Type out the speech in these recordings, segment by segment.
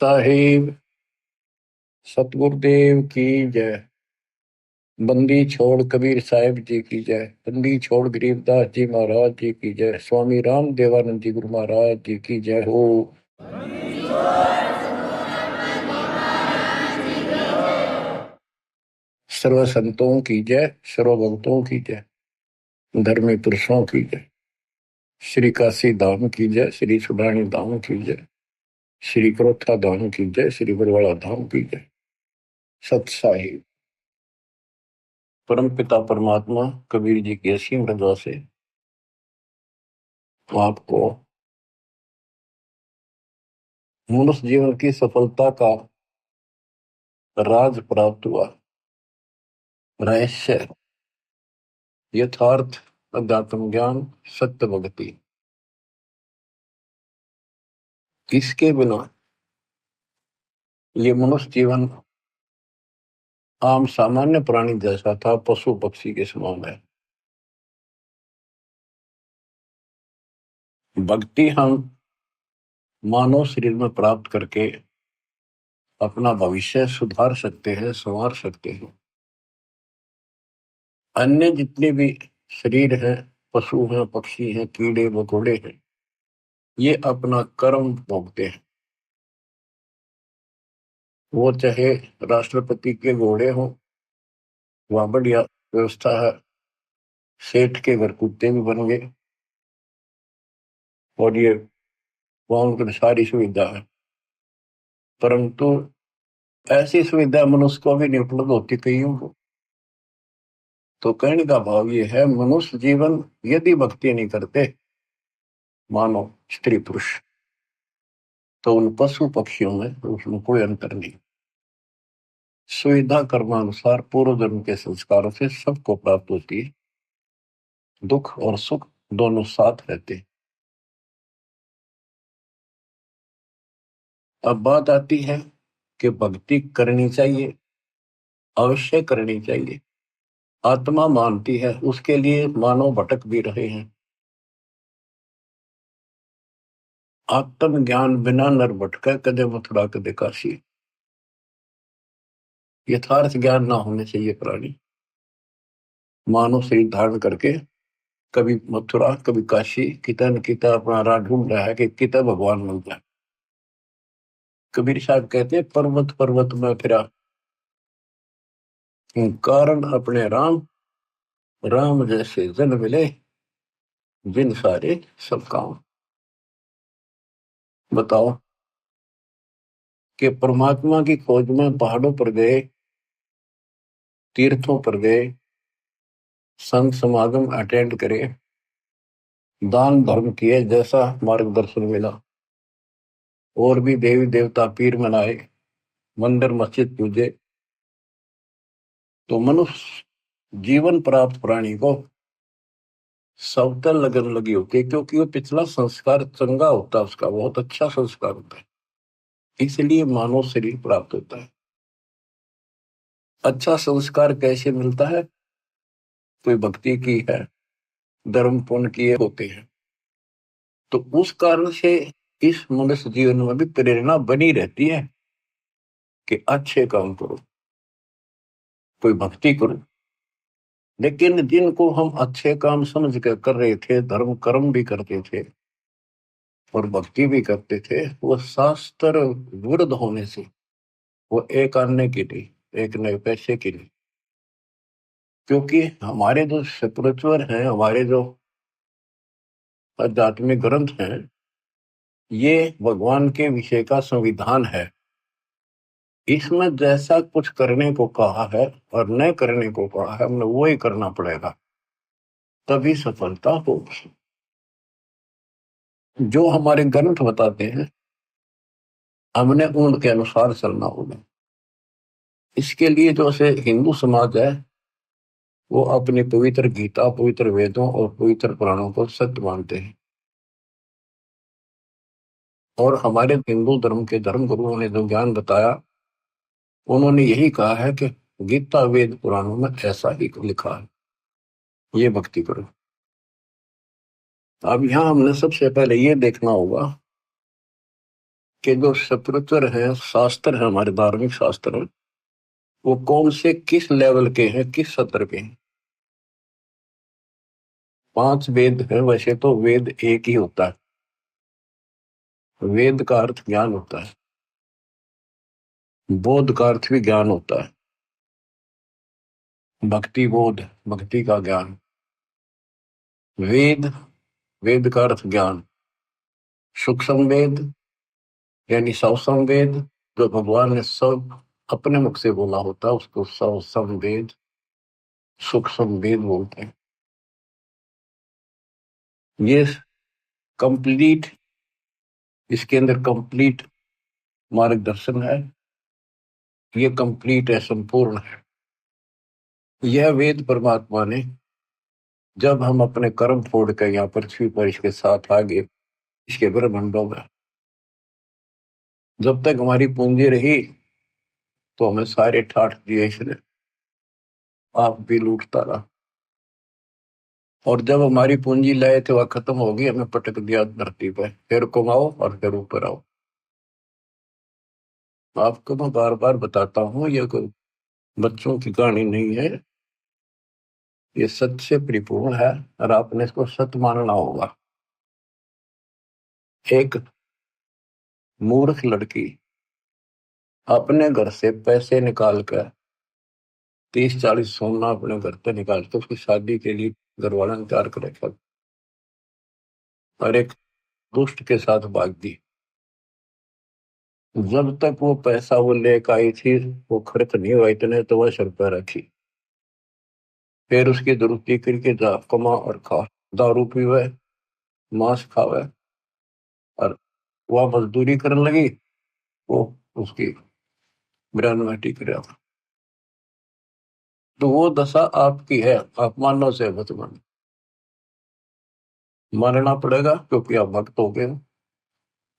साहिब सतगुरुदेव की जय। बंदी छोड़ कबीर साहिब जी की जय। बंदी छोड़ गरीबदास जी महाराज जी की जय। स्वामी राम देवानंद जी गुरु महाराज जी की जय हो। सर्व संतों की जय, सर्व भक्तों की जय, धर्मी पुरुषों की जय। श्री काशी धाम की जय, श्री सुडानी धाम की जय, श्री क्रोथा धाम की जय, श्री बरवाड़ा धाम की जय। सत साहिब परम पिता परमात्मा कबीर जी की असीम रजा से आपको मनुष्य जीवन की सफलता का राज प्राप्त हुआ। रहस्य, यथार्थ, अध्यात्म ज्ञान, सत्य भक्ति। इसके बिना ये मनुष्य जीवन आम सामान्य प्राणी जैसा था, पशु पक्षी के समान है। भक्ति हम मानव शरीर में प्राप्त करके अपना भविष्य सुधार सकते हैं, संवार सकते हैं। अन्य जितने भी शरीर हैं, पशु हैं, पक्षी हैं, कीड़े मकोड़े हैं, ये अपना कर्म भोगते हैं। वो चाहे राष्ट्रपति के घोड़े हों, वहां बढ़िया व्यवस्था है, सेठ के घर कुत्ते भी बन गए और ये वहां उनकी सारी सुविधा है। परंतु ऐसी सुविधा मनुष्य को भी नहीं उपलब्ध होती कईयों को। तो कहने का भाव ये है, मनुष्य जीवन यदि भक्ति नहीं करते मानो स्त्री पुरुष, तो उन पशु पक्षियों में उसमें कोई अंतर नहीं। सुविधा कर्मानुसार पूर्व जन्म के संस्कारों से सबको प्राप्त होती है। दुख और सुख दोनों साथ रहते हैं। अब बात आती है कि भक्ति करनी चाहिए, अवश्य करनी चाहिए। आत्मा मानती है, उसके लिए मानव भटक भी रहे हैं। आत्म ज्ञान बिना नर भटका कदे मथुरा कदे काशी। यथार्थ ज्ञान ना होने चाहिए प्राणी। मानव शरीर धारण करके कभी मथुरा कभी काशी, किता न किता अपना राह ढूंढ रहा है कि किता भगवान मिल जाए। कबीर साहब कहते हैं, पर्वत पर्वत में फिरा, कारण अपने राम, राम जैसे जन मिले, जिन सारे सब काम। बताओ कि परमात्मा की खोज में पहाड़ों पर गए, तीर्थों पर गए, संत समागम अटेंड करे, दान धर्म किए, जैसा मार्गदर्शन मिला, और भी देवी देवता पीर मनाए, मंदिर मस्जिद पूजे, तो मनुष्य जीवन प्राप्त प्राणी को सबतर लगन लगी होती है, क्योंकि वो पिछला संस्कार चंगा होता है, उसका बहुत अच्छा संस्कार होता है, इसलिए मानव शरीर प्राप्त होता है। अच्छा संस्कार कैसे मिलता है? कोई भक्ति की है, धर्म पुण्य किए होते हैं, तो उस कारण से इस मनुष्य जीवन में भी प्रेरणा बनी रहती है कि अच्छे काम करो, कोई भक्ति करो। लेकिन जिनको हम अच्छे काम समझ कर रहे थे, धर्म कर्म भी करते थे और भक्ति भी करते थे, वो शास्त्र विरुद्ध होने से, वो एक आने की नहीं, एक नए पैसे की नहीं। क्योंकि हमारे जो स्पिरिचुअल हैं, हमारे जो आध्यात्मिक ग्रंथ हैं, ये भगवान के विषय का संविधान है। इसमें जैसा कुछ करने को कहा है और न करने को कहा है, हमने वो ही करना पड़ेगा, तभी सफलता होगी। जो हमारे ग्रंथ बताते हैं, हमने उनके अनुसार चलना होगा। इसके लिए जो से हिंदू समाज है, वो अपनी पवित्र गीता, पवित्र वेदों और पवित्र पुराणों को सत्य मानते हैं। और हमारे हिंदू धर्म के धर्म गुरुओं ने जो ज्ञान बताया, उन्होंने यही कहा है कि गीता वेद पुराणों में ऐसा ही लिखा है, ये भक्ति करो। अब यहां हमने सबसे पहले ये देखना होगा कि जो स्पिरिचुअल है, शास्त्र है, हमारे धार्मिक शास्त्र, वो कौन से किस लेवल के हैं, किस स्तर के हैं। 5 वेद है, वैसे तो वेद एक ही होता है। वेद का अर्थ ज्ञान होता है, बोध का अर्थ भी ज्ञान होता है। भक्ति बोध, भक्ति का ज्ञान। वेद, वेद का अर्थ ज्ञान। सूक्ष्म वेद यानी सवसम वेद, जो भगवान ने सब अपने मुख से बोला होता है, उसको सवसम वेद, सूक्ष्म वेद बोलते हैं। ये कंप्लीट, इसके अंदर कंप्लीट मार्गदर्शन है, ये कंप्लीट है, संपूर्ण है। यह वेद परमात्मा ने, जब हम अपने कर्म छोड़ कर यहाँ पृथ्वी पर इसके साथ आ गए, इसके ब्रह्मांडों में, जब तक हमारी पूंजी रही तो हमें सारे ठाठ दिए इसने, आप भी लूटता रहा। और जब हमारी पूंजी लाए थे वह खत्म हो गई, हमें पटक दिया धरती पर, फिर कमाओ और फिर ऊपर आओ। आपको मैं बार बार बताता हूँ, यह कोई बच्चों की कहानी नहीं है, ये सत्य से परिपूर्ण है और आपने इसको सत्य मानना होगा। एक मूर्ख लड़की अपने घर से पैसे निकाल कर, 30-40 सोना अपने घर से निकाल कर उसकी शादी के लिए घर वाला ने तैयार कर रखा, और एक दुष्ट के साथ भाग दी। जब तक वो पैसा वो लेकर आई थी, वो खर्च नहीं हुआ इतने, तो वह सर पर रखी। फिर उसकी दुरुस्ती करके जा कमा और खा, दारू पीवे, मांस खावे, और वह मजदूरी करने लगी, वो उसकी ग्रहणवटी कर। तो वो दशा आपकी है, आप मानव से मत मान, मानना पड़ेगा क्योंकि आप भक्त हो गए।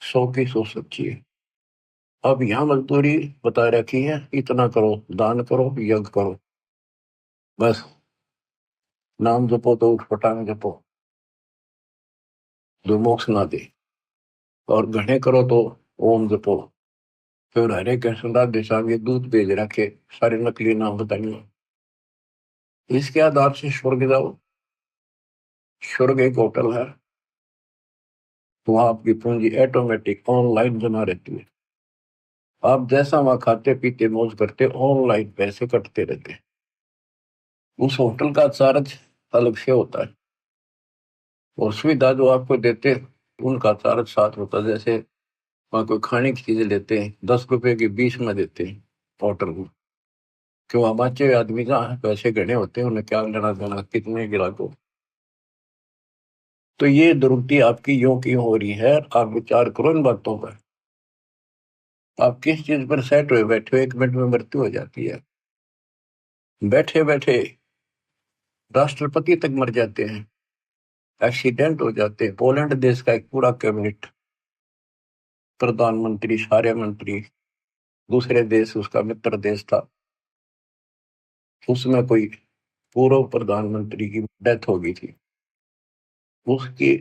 100 की 100 सच्ची है। अब यहाँ मजदूरी बता रखी है, इतना करो, दान करो, यज्ञ करो, बस नाम जपो तो उठ पटांग जपो, जो मोक्ष ना दे। और घने करो तो ओम जपो। फिर हरे कृष्ण राधे श्याम ये दूध भेज रखे, सारे नकली नाम बताइए। इसके आधार से स्वर्ग जाओ। स्वर्ग एक होटल है, वहां आपकी पूंजी ऑटोमेटिक ऑनलाइन जमा रहती है। आप जैसा वहां खाते पीते मौज करते, ऑनलाइन पैसे कटते रहते हैं। उस होटल का चार्ज अलग से होता है, और सुविधा जो आपको देते हैं उनका चार्ज साथ होता है। जैसे वहां कोई खाने की चीजें लेते हैं, 10 रुपए की 20 में देते हैं होटल में। क्यों, हमारे आदमी जहाँ पैसे गणे होते हैं, उन्हें क्या लेना देना कितने गिराको। तो ये दुर्गति आपकी यूं की हो रही है, आप विचार करो इन बातों पर। आप किस चीज पर सेट हुए बैठे हो, 1 मिनट में मृत्यु हो जाती है। बैठे बैठे राष्ट्रपति तक मर जाते हैं, एक्सीडेंट हो जाते हैं। पोलैंड देश का एक पूरा कैबिनेट, प्रधानमंत्री, सारे मंत्री, दूसरे देश, उसका मित्र देश था, उसमें कोई पूर्व प्रधानमंत्री की डेथ हो गई थी। उसकी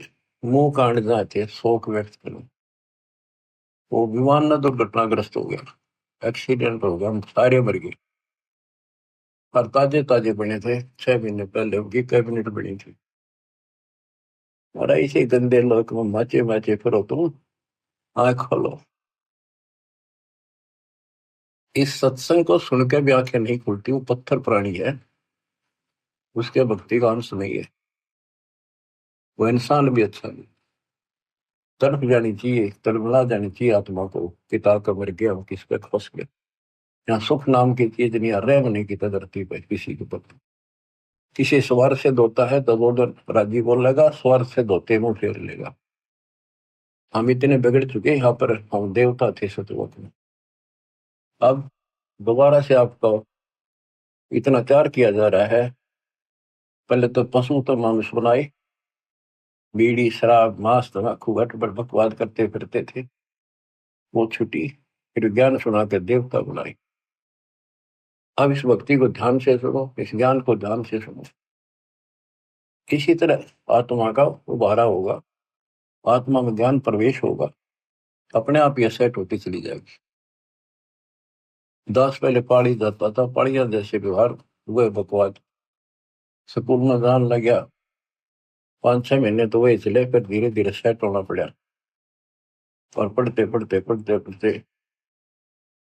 मुंह कांड जाए थे शोक व्यक्त करें, वो विमान न दुर्घटनाग्रस्त हो गया, एक्सीडेंट हो गया, हम सारे मर गए। और ताजे ताजे बने थे, 6 महीने पहले उनकी कैबिनेट बनी थी। और ऐसे गंदे लोग माचे माचे फिरो तुम, आंख खोलो। इस सत्संग को सुनकर भी आंखें नहीं खुलती, वो पत्थर प्राणी है, उसके भक्ति का अंश नहीं है, वो इंसान भी अच्छा नहीं। तड़प जानी चाहिए, तड़पला जानी चाहिए आत्मा को, पिता का मर गया हम किस पे फंस गए। यहाँ सुख नाम की चीज नहीं, रह नहीं की धरती पे किसी के प्रति। किसी स्वर से धोता है तो वो राजी बोलेगा, स्वर से धोते मुंह फेर लेगा। हम इतने बिगड़ चुके, यहाँ पर हम देवता थे सतलोक में, अब दोबारा से आपको इतना प्यार किया जा रहा है। पहले तो पशु तो मनुष्य बनाए, बीड़ी शराब मांस तम्बाकू गटबड़ बकवाद करते फिरते थे, वो छुट्टी, फिर ज्ञान सुना के देवता बनाए। अब इस भक्ति को ध्यान से सुनो, इस ज्ञान को ध्यान से सुनो। इसी तरह आत्मा का उबारा होगा, आत्मा में ज्ञान प्रवेश होगा, अपने आप ये सेट होती चली जाएगी। दास पहले पाड़ी जाता था, पाड़िया जैसे व्यवहार हुए बकवाद, स्कूल में जान लग गया, 5-6 महीने तो वही चले, फिर धीरे धीरे सेट होना पड़ा, और पढ़ते पढ़ते पढ़ते पढ़ते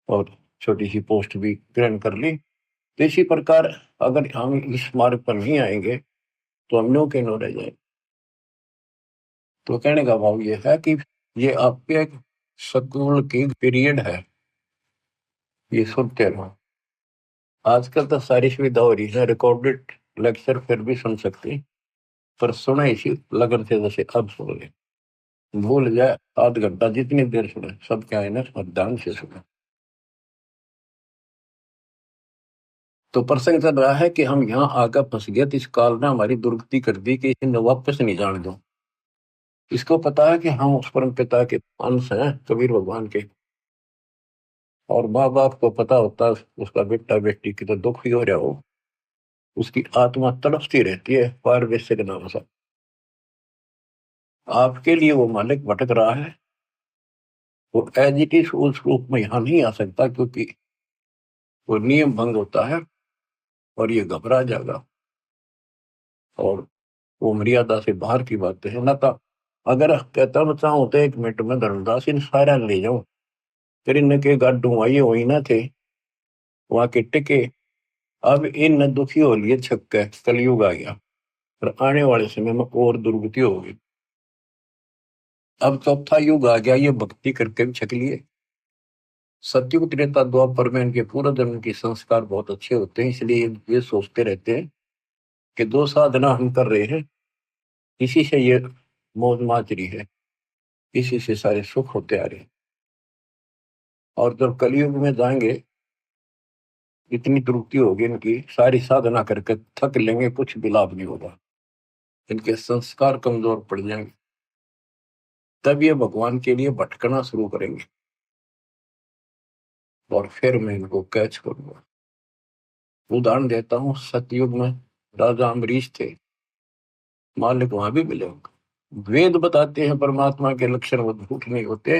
और छोटी सी पोस्ट भी ग्रहण कर ली। तो इसी प्रकार अगर हम इस मार्ग पर नहीं आएंगे तो हम नो के नो रह जाएंगे। तो कहने का भाव ये है कि ये आपके एक स्कूल की पीरियड है, ये सुनते रहो। आजकल तो सारी सुविधा हो रही है, रिकॉर्डेड लेक्चर फिर भी सुन सकते, पर सुने इसी लगन से जैसे अब सुन ले, भूल जाए आध घंटा जितनी देर सुने सब क्या है ना, और ध्यान से सुने। तो प्रसंग चल रहा है कि हम यहाँ आकर फंस गए, तो इस काल ने हमारी दुर्गति कर दी कि इन्हें वापस नहीं जाने दो। इसको पता है कि हम उस परम पिता के अंश हैं, कबीर भगवान के, और माँ बाप को पता होता उसका बेटा बेटी की तो दुख ही हो रहा हो, उसकी आत्मा तड़पती रहती है पार वैश्य के नाम से। आपके लिए वो मालिक भटक रहा है, वो एज इट इज उस रूप में यहाँ नहीं आ सकता, क्योंकि वो नियम भंग होता है और ये घबरा जाएगा, और वो मर्यादा से बाहर की बात है ना। तो अगर कहता मैं चाहूँ तो 1 मिनट में धर्मदास इन सारा ले जाऊं, फिर इनके गाड्डू आई हुई ना थे वहां के टिके, अब इन दुखी हो लिए छक्के, कलयुग आ गया, और आने वाले समय में और दुर्गति होगी। अब चौथा युग आ गया, ये भक्ति करके भी छक लिए। सतयुग त्रेता द्वापर में इनके पूर्व जन्म के संस्कार बहुत अच्छे होते हैं, इसलिए ये सोचते रहते हैं कि जो साधना हम कर रहे हैं इसी से ये मौज माजरी है, इसी से सारे सुख होते आ रहे हैं। और जब कलयुग में जाएंगे इतनी त्रुटि होगी इनकी, सारी साधना करके थक लेंगे, कुछ भी लाभ नहीं होगा, इनके संस्कार कमजोर पड़ जाएंगे, तब ये भगवान के लिए भटकना शुरू करेंगे, और फिर मैं इनको कैच करूंगा। उदाहरण देता हूँ, सतयुग में राजा अम्बरीश थे, मालिक वहां भी मिले होंगे। वेद बताते हैं परमात्मा के लक्षण वो झूठ नहीं होते,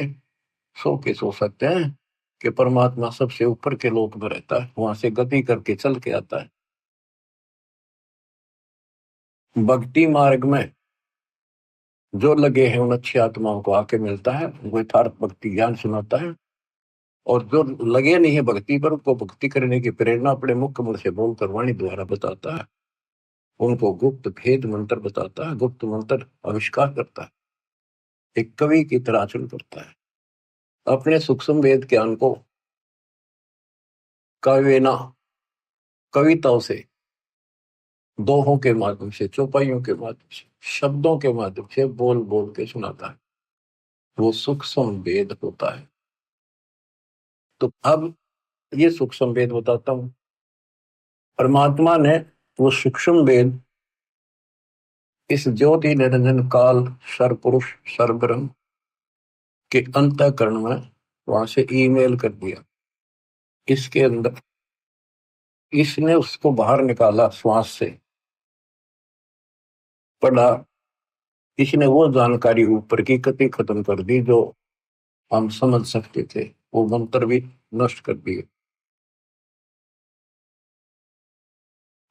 100 के 100 सत्य हैं कि परमात्मा सबसे ऊपर के लोक में रहता है, वहां से गति करके चल के आता है। भक्ति मार्ग में जो लगे हैं उन अच्छी आत्माओं को आके मिलता है, वो यथार्थ भक्ति ज्ञान सुनाता है, और जो लगे नहीं है भक्ति पर, उनको भक्ति करने की प्रेरणा अपने मुख्य मुख से बोलकर वाणी द्वारा बताता है, उनको गुप्त भेद मंत्र बताता है, गुप्त मंत्र आविष्कार करता है, एक कवि की तरह आचरण करता है। अपने सूक्ष्म वेद ज्ञान को काव्यना, कविताओं से, दोहों के माध्यम से, चौपाइयों के माध्यम से, शब्दों के माध्यम से बोल बोल के सुनाता है, वो सूक्ष्म वेद होता है। तो अब ये सूक्ष्म वेद बताता हूं, परमात्मा ने वो सूक्ष्म वेद इस ज्योति निरंजन काल सर्वपुरुष सर्वब्रह्म के अंतःकरण में वहां से ईमेल कर दिया, इसके अंदर इसने उसको बाहर निकाला, श्वास से पढ़ा, इसने वो जानकारी ऊपर की कति खत्म कर दी जो हम समझ सकते थे, वो मंत्र भी नष्ट कर दिए,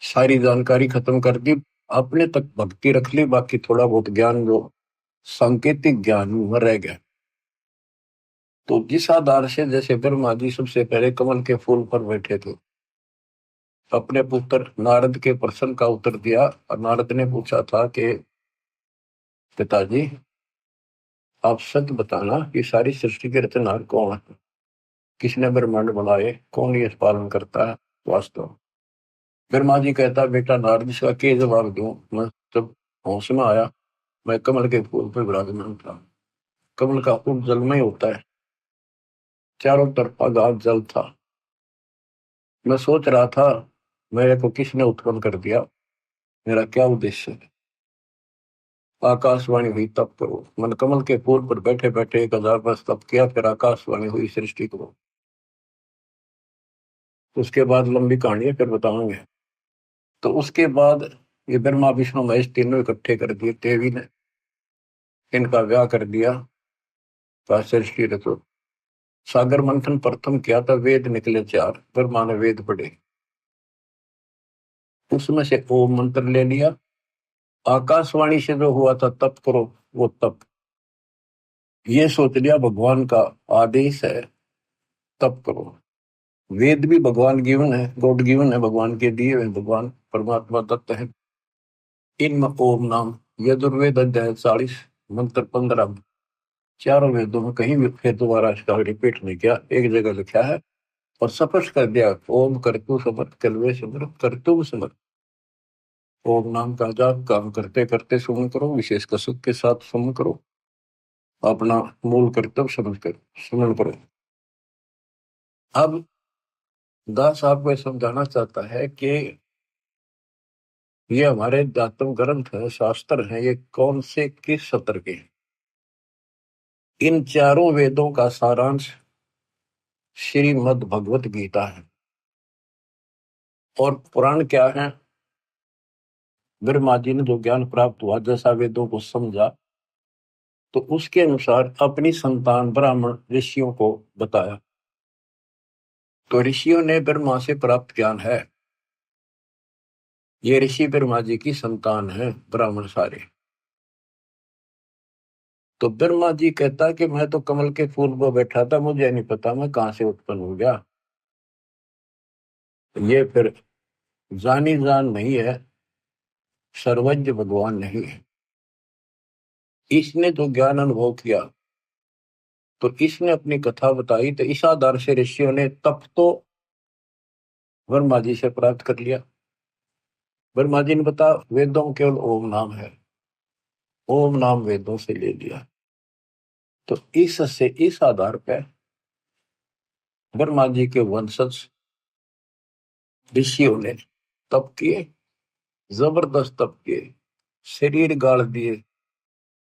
सारी जानकारी खत्म कर दी, अपने तक भक्ति रख ली, बाकी थोड़ा बहुत ज्ञान जो सांकेतिक ज्ञान में रह गया। तो जिस आधार से जैसे ब्रह्मा जी सबसे पहले कमल के फूल पर बैठे थे, अपने पुत्र नारद के प्रश्न का उत्तर दिया, और नारद ने पूछा था कि पिताजी आप सच बताना कि सारी सृष्टि के रचनहार कौन है, किसने ब्रह्मांड बनाए, कौन ये पालन करता है वास्तव। ब्रह्मा जी कहता बेटा नारद इसका क्या जवाब दूं, मैं जब होश में आया मैं कमल के फूल पर विराजमान था, कमल का फूल जलमय होता है, चारों तरफ आगाध जल था, मैं सोच रहा था मेरे को किसने उत्पन्न कर दिया, मेरा क्या उद्देश्य है। आकाशवाणी हुई तप करो, मन कमल के फूल पर बैठे बैठे 1000 वर्ष तप किया, फिर आकाशवाणी हुई सृष्टि करो। उसके बाद लंबी कहानी है, फिर बताऊंगे। तो उसके बाद ये ब्रह्मा विष्णु महेश तीनों इकट्ठे कर दिए, देवी ने इनका ब्याह कर दिया, ऋषि रचो। सागर मंथन प्रथम किया था, वेद निकले 4, ब्रह्मा ने वेद पढ़े, उसमें से ओम मंत्र ले लिया। आकाशवाणी से जो हुआ था तप करो, वो तप, ये सोच लिया भगवान का आदेश है, तप करो। वेद भी भगवान गिवन है, गॉड गिवन है, भगवान के दिए हुए, भगवान परमात्मा दत्त है। इनमें ओम नाम, यजुर्वेद अध्याय 40 मंत्र 15, चारों वेदों में कहीं भी फिर दोबारा इसका रिपीट नहीं किया, एक जगह लिखा है और स्पष्ट कर दिया, ओम कर्तु समर्थ कलवे समर्थ कर्तुम समर्थ। ओम नाम का जाप काम करते करते सुमन करो, विशेष कसक के साथ सुमन करो, अपना मूल कर्तव्य समझ कर सुमन करो। अब दास आपको समझाना चाहता है कि ये हमारे दातम ग्रंथ है, शास्त्र है, ये कौन से किस सत्र के हैं? इन चारों वेदों का सारांश श्रीमद् भगवत गीता है। और पुराण क्या है? ब्रह्मा जी ने जो ज्ञान प्राप्त हुआ, जैसा वेदों को समझा, तो उसके अनुसार अपनी संतान ब्राह्मण ऋषियों को बताया। तो ऋषियों ने ब्रह्मा से प्राप्त ज्ञान है, ये ऋषि ब्रह्मा जी की संतान है, ब्राह्मण सारे। तो ब्रह्मा जी कहता कि मैं तो कमल के फूल पर बैठा था, मुझे नहीं पता मैं कहां से उत्पन्न हो गया। ये फिर जानी जान नहीं है, सर्वज्ञ भगवान नहीं है। इसने जो ज्ञान अनुभव किया, तो इसने अपनी कथा बताई, तो इस आधार से ऋषियों ने तप तो ब्रह्मा जी से प्राप्त कर लिया। ब्रह्मा जी ने बता, वेदों में केवल ओम नाम है, ओम नाम वेदों से ले लिया। तो इस आधार पर ब्रह्मा जी के वंशज ऋषियों ने तप किए, जबरदस्त तप किए, शरीर गाड़ दिए,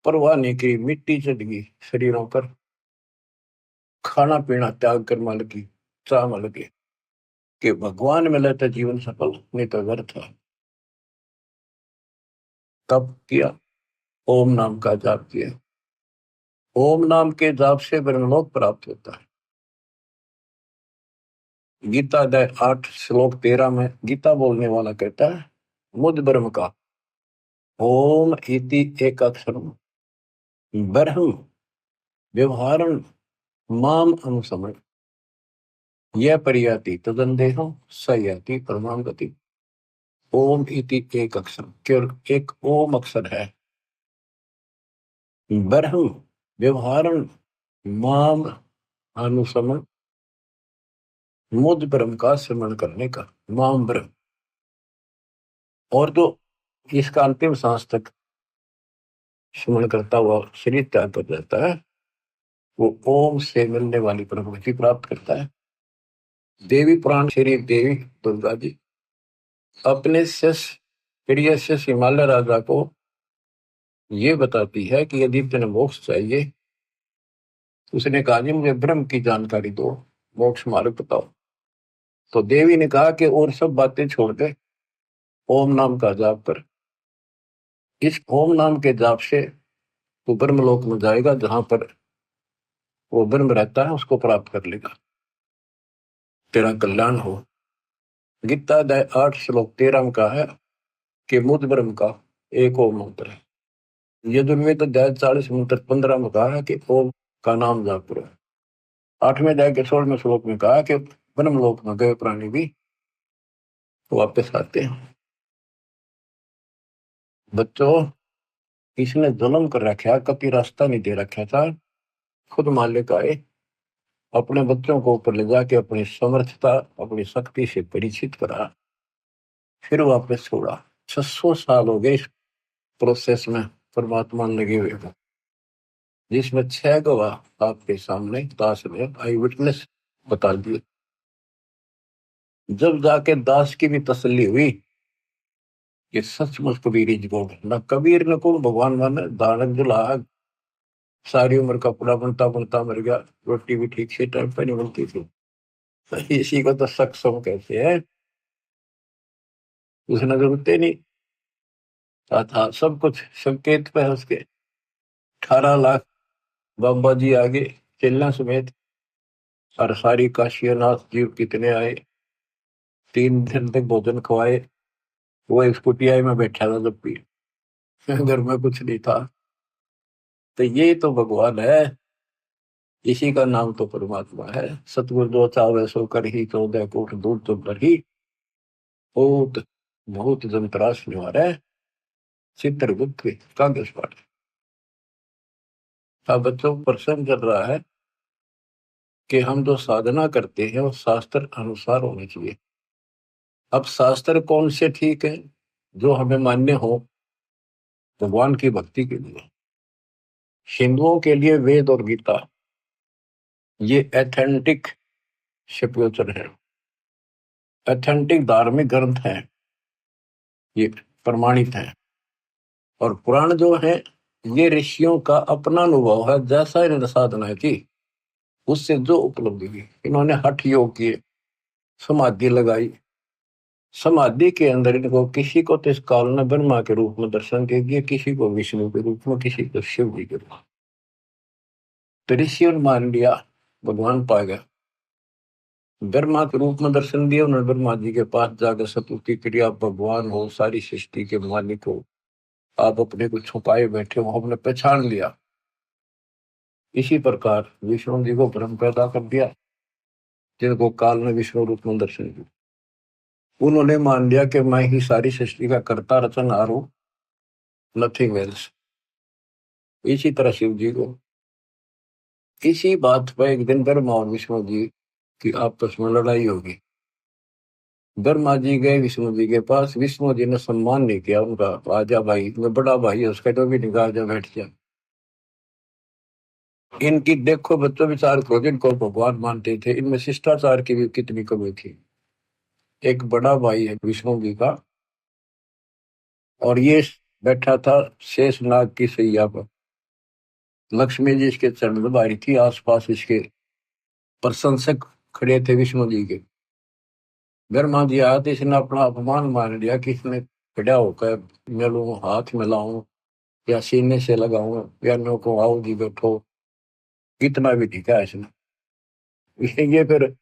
परवाह नहीं की, मिट्टी चढ़ गई शरीरों पर, खाना पीना त्याग कर मल की चाह मल के कि भगवान मिले तो जीवन सफल, नहीं तो व्यर्थ है। तप किया, ओम नाम का जाप किया। ओम नाम के जाप से ब्रह्मलोक प्राप्त होता है। गीता अध्याय 8 श्लोक 13 में गीता बोलने वाला कहता है, मुझ ब्रह्म का ओम इति एक अक्षर ब्रह्म व्यवहारं माम अनुसमण यह परियाति तदंदेहम स याति परमां गति। ओम इति एक अक्षर, केवल एक ओम अक्षर है, ब्रह्म व्यवहारं माम अनुसमण, मुझ ब्रह्म का स्मरण करने का, माम ब्रह्म। और जो इसका अंतिम सांस तक स्मरण करता हुआ शरीर त्याग कर जाता है, वो ओम से मिलने वाली प्रकृति प्राप्त करता है। देवी पुराण श्री देवी दुर्गा जी अपने शिष्य प्रिय शिष्य हिमालय राजा को ये बताती है कि यदि तुम्हें मोक्ष चाहिए, उसने कहा जी मुझे ब्रह्म की जानकारी दो, मोक्ष मार्ग बताओ। तो देवी ने कहा कि और सब बातें छोड़ दे, ओम नाम का जाप कर। इस ओम नाम के जाप से तू ब्रह्मलोक में जाएगा, जहां पर वो ब्रह्म रहता है उसको प्राप्त कर लेगा, तेरा कल्याण हो। गीता अध्याय 8 श्लोक 13 में कहा है कि मुझ ब्रह्म का एक ओम मंत्र है। यजुर्वेद अध्याय 40 मंत्र 15 में कहा है कि ओम का नाम जाप करो। 8वें अध्याय के 16वें श्लोक में कहा कि ब्रह्मलोक में गए प्राणी भी वापस आते हैं। बच्चों, इसने जुल्म कर रखा, कभी रास्ता नहीं दे रखा था, खुद मालिक आए, अपने बच्चों को ऊपर ले जाके अपनी समर्थता अपनी शक्ति से परिचित करा, फिर वापस छोड़ा। 600 साल हो गए इस प्रोसेस में परमात्मा लगे हुए हैं, जिसमें 6 गवाह आपके सामने दास ने आई विटनेस बता दिए। जब जाके दास की भी तसल्ली हुई कि सचमुच कबीर जी को न कबीर न को भगवान माने, दानक जुला, सारी उम्र कपड़ा बनता बनता मर गया, रोटी भी ठीक से टाइम पर नहीं बनती थी, इसी को तो सक्षम कहते हैं। उसने जरूरत ही नहीं था, सब कुछ संकेत पे है उसके। 18 लाख बाबा जी आगे चेला समेत और सारी काशीनाथ जी कितने आए, 3 दिन तक भोजन खवाए। वो एक कुटिया में बैठा था जब भी, घर में कुछ नहीं था। तो ये तो भगवान है, इसी का नाम तो परमात्मा है। सतगुरु जो चावे सो कर ही, 14 कोट दूर तुम पर ही। बहुत बहुत जंतराश निवार है, चित्रगुप्त कागज पाठ। अब बच्चों को प्रश्न चल रहा है कि हम जो साधना करते हैं वो शास्त्र अनुसार होनी चाहिए। अब शास्त्र कौन से ठीक है? जो हमें मान्य हो भगवान की भक्ति के लिए। हिंदुओं के लिए वेद और गीता ये एथेंटिक स्क्रिप्चर है, एथेंटिक धार्मिक ग्रंथ है, ये प्रमाणित है। और पुराण जो है ये ऋषियों का अपना अनुभव है, जैसा इन्होंने साधना की उससे जो उपलब्धि हुई। इन्होंने हठ योग किए, समाधि लगाई, समाधि के अंदर इनको किसी को तो इस काल ने ब्रह्मा के रूप में दर्शन दे दिए, किसी को विष्णु के रूप में, किसी को शिव जी के रूप में। तो ऋषियों ने मान लिया भगवान पा गया, ब्रह्मा के रूप में दर्शन दिया उन्होंने। ब्रह्मा जी के पास जाकर सतुति क्रिया, आप भगवान हो, सारी सृष्टि के मालिक हो, आप अपने को छुपाए बैठे हो, हमने पहचान लिया। इसी प्रकार विष्णु जी को ब्रह्म पैदा कर दिया, जिनको काल ने विष्णु रूप में दर्शन दिया। उन्होंने मान लिया कि मैं ही सारी सृष्टि का कर्ता रचनहार हूं, नथिंग एल्स। इसी तरह शिव जी को। इसी बात पर एक दिन ब्रह्मा और विष्णु जी की आपस में लड़ाई होगी। ब्रह्मा जी गए विष्णु जी के पास, विष्णु जी ने सम्मान नहीं किया उनका, आजा भाई, मैं बड़ा भाई है उसका, तो भी निकाह जा बैठ जा। इनकी देखो बच्चों विचार करो, जिनको भगवान मानते थे इनमें शिष्टाचार की भी कितनी कमी थी। एक बड़ा भाई है विष्णु जी का, और ये बैठा था शेषनाग की सैया पर। लक्ष्मी जी इसके चरण दबारी थी, आसपास इसके प्रशंसक खड़े थे विष्णु जी के। ब्रह्मा जी आया तो इसने अपना अपमान मान लिया कि इसने खड़ा होकर मिलूं, हाथ मिलाऊं या सीने से लगाऊं या नो को आओ जी बैठो, कितना भी दिखा इसने। ये फिर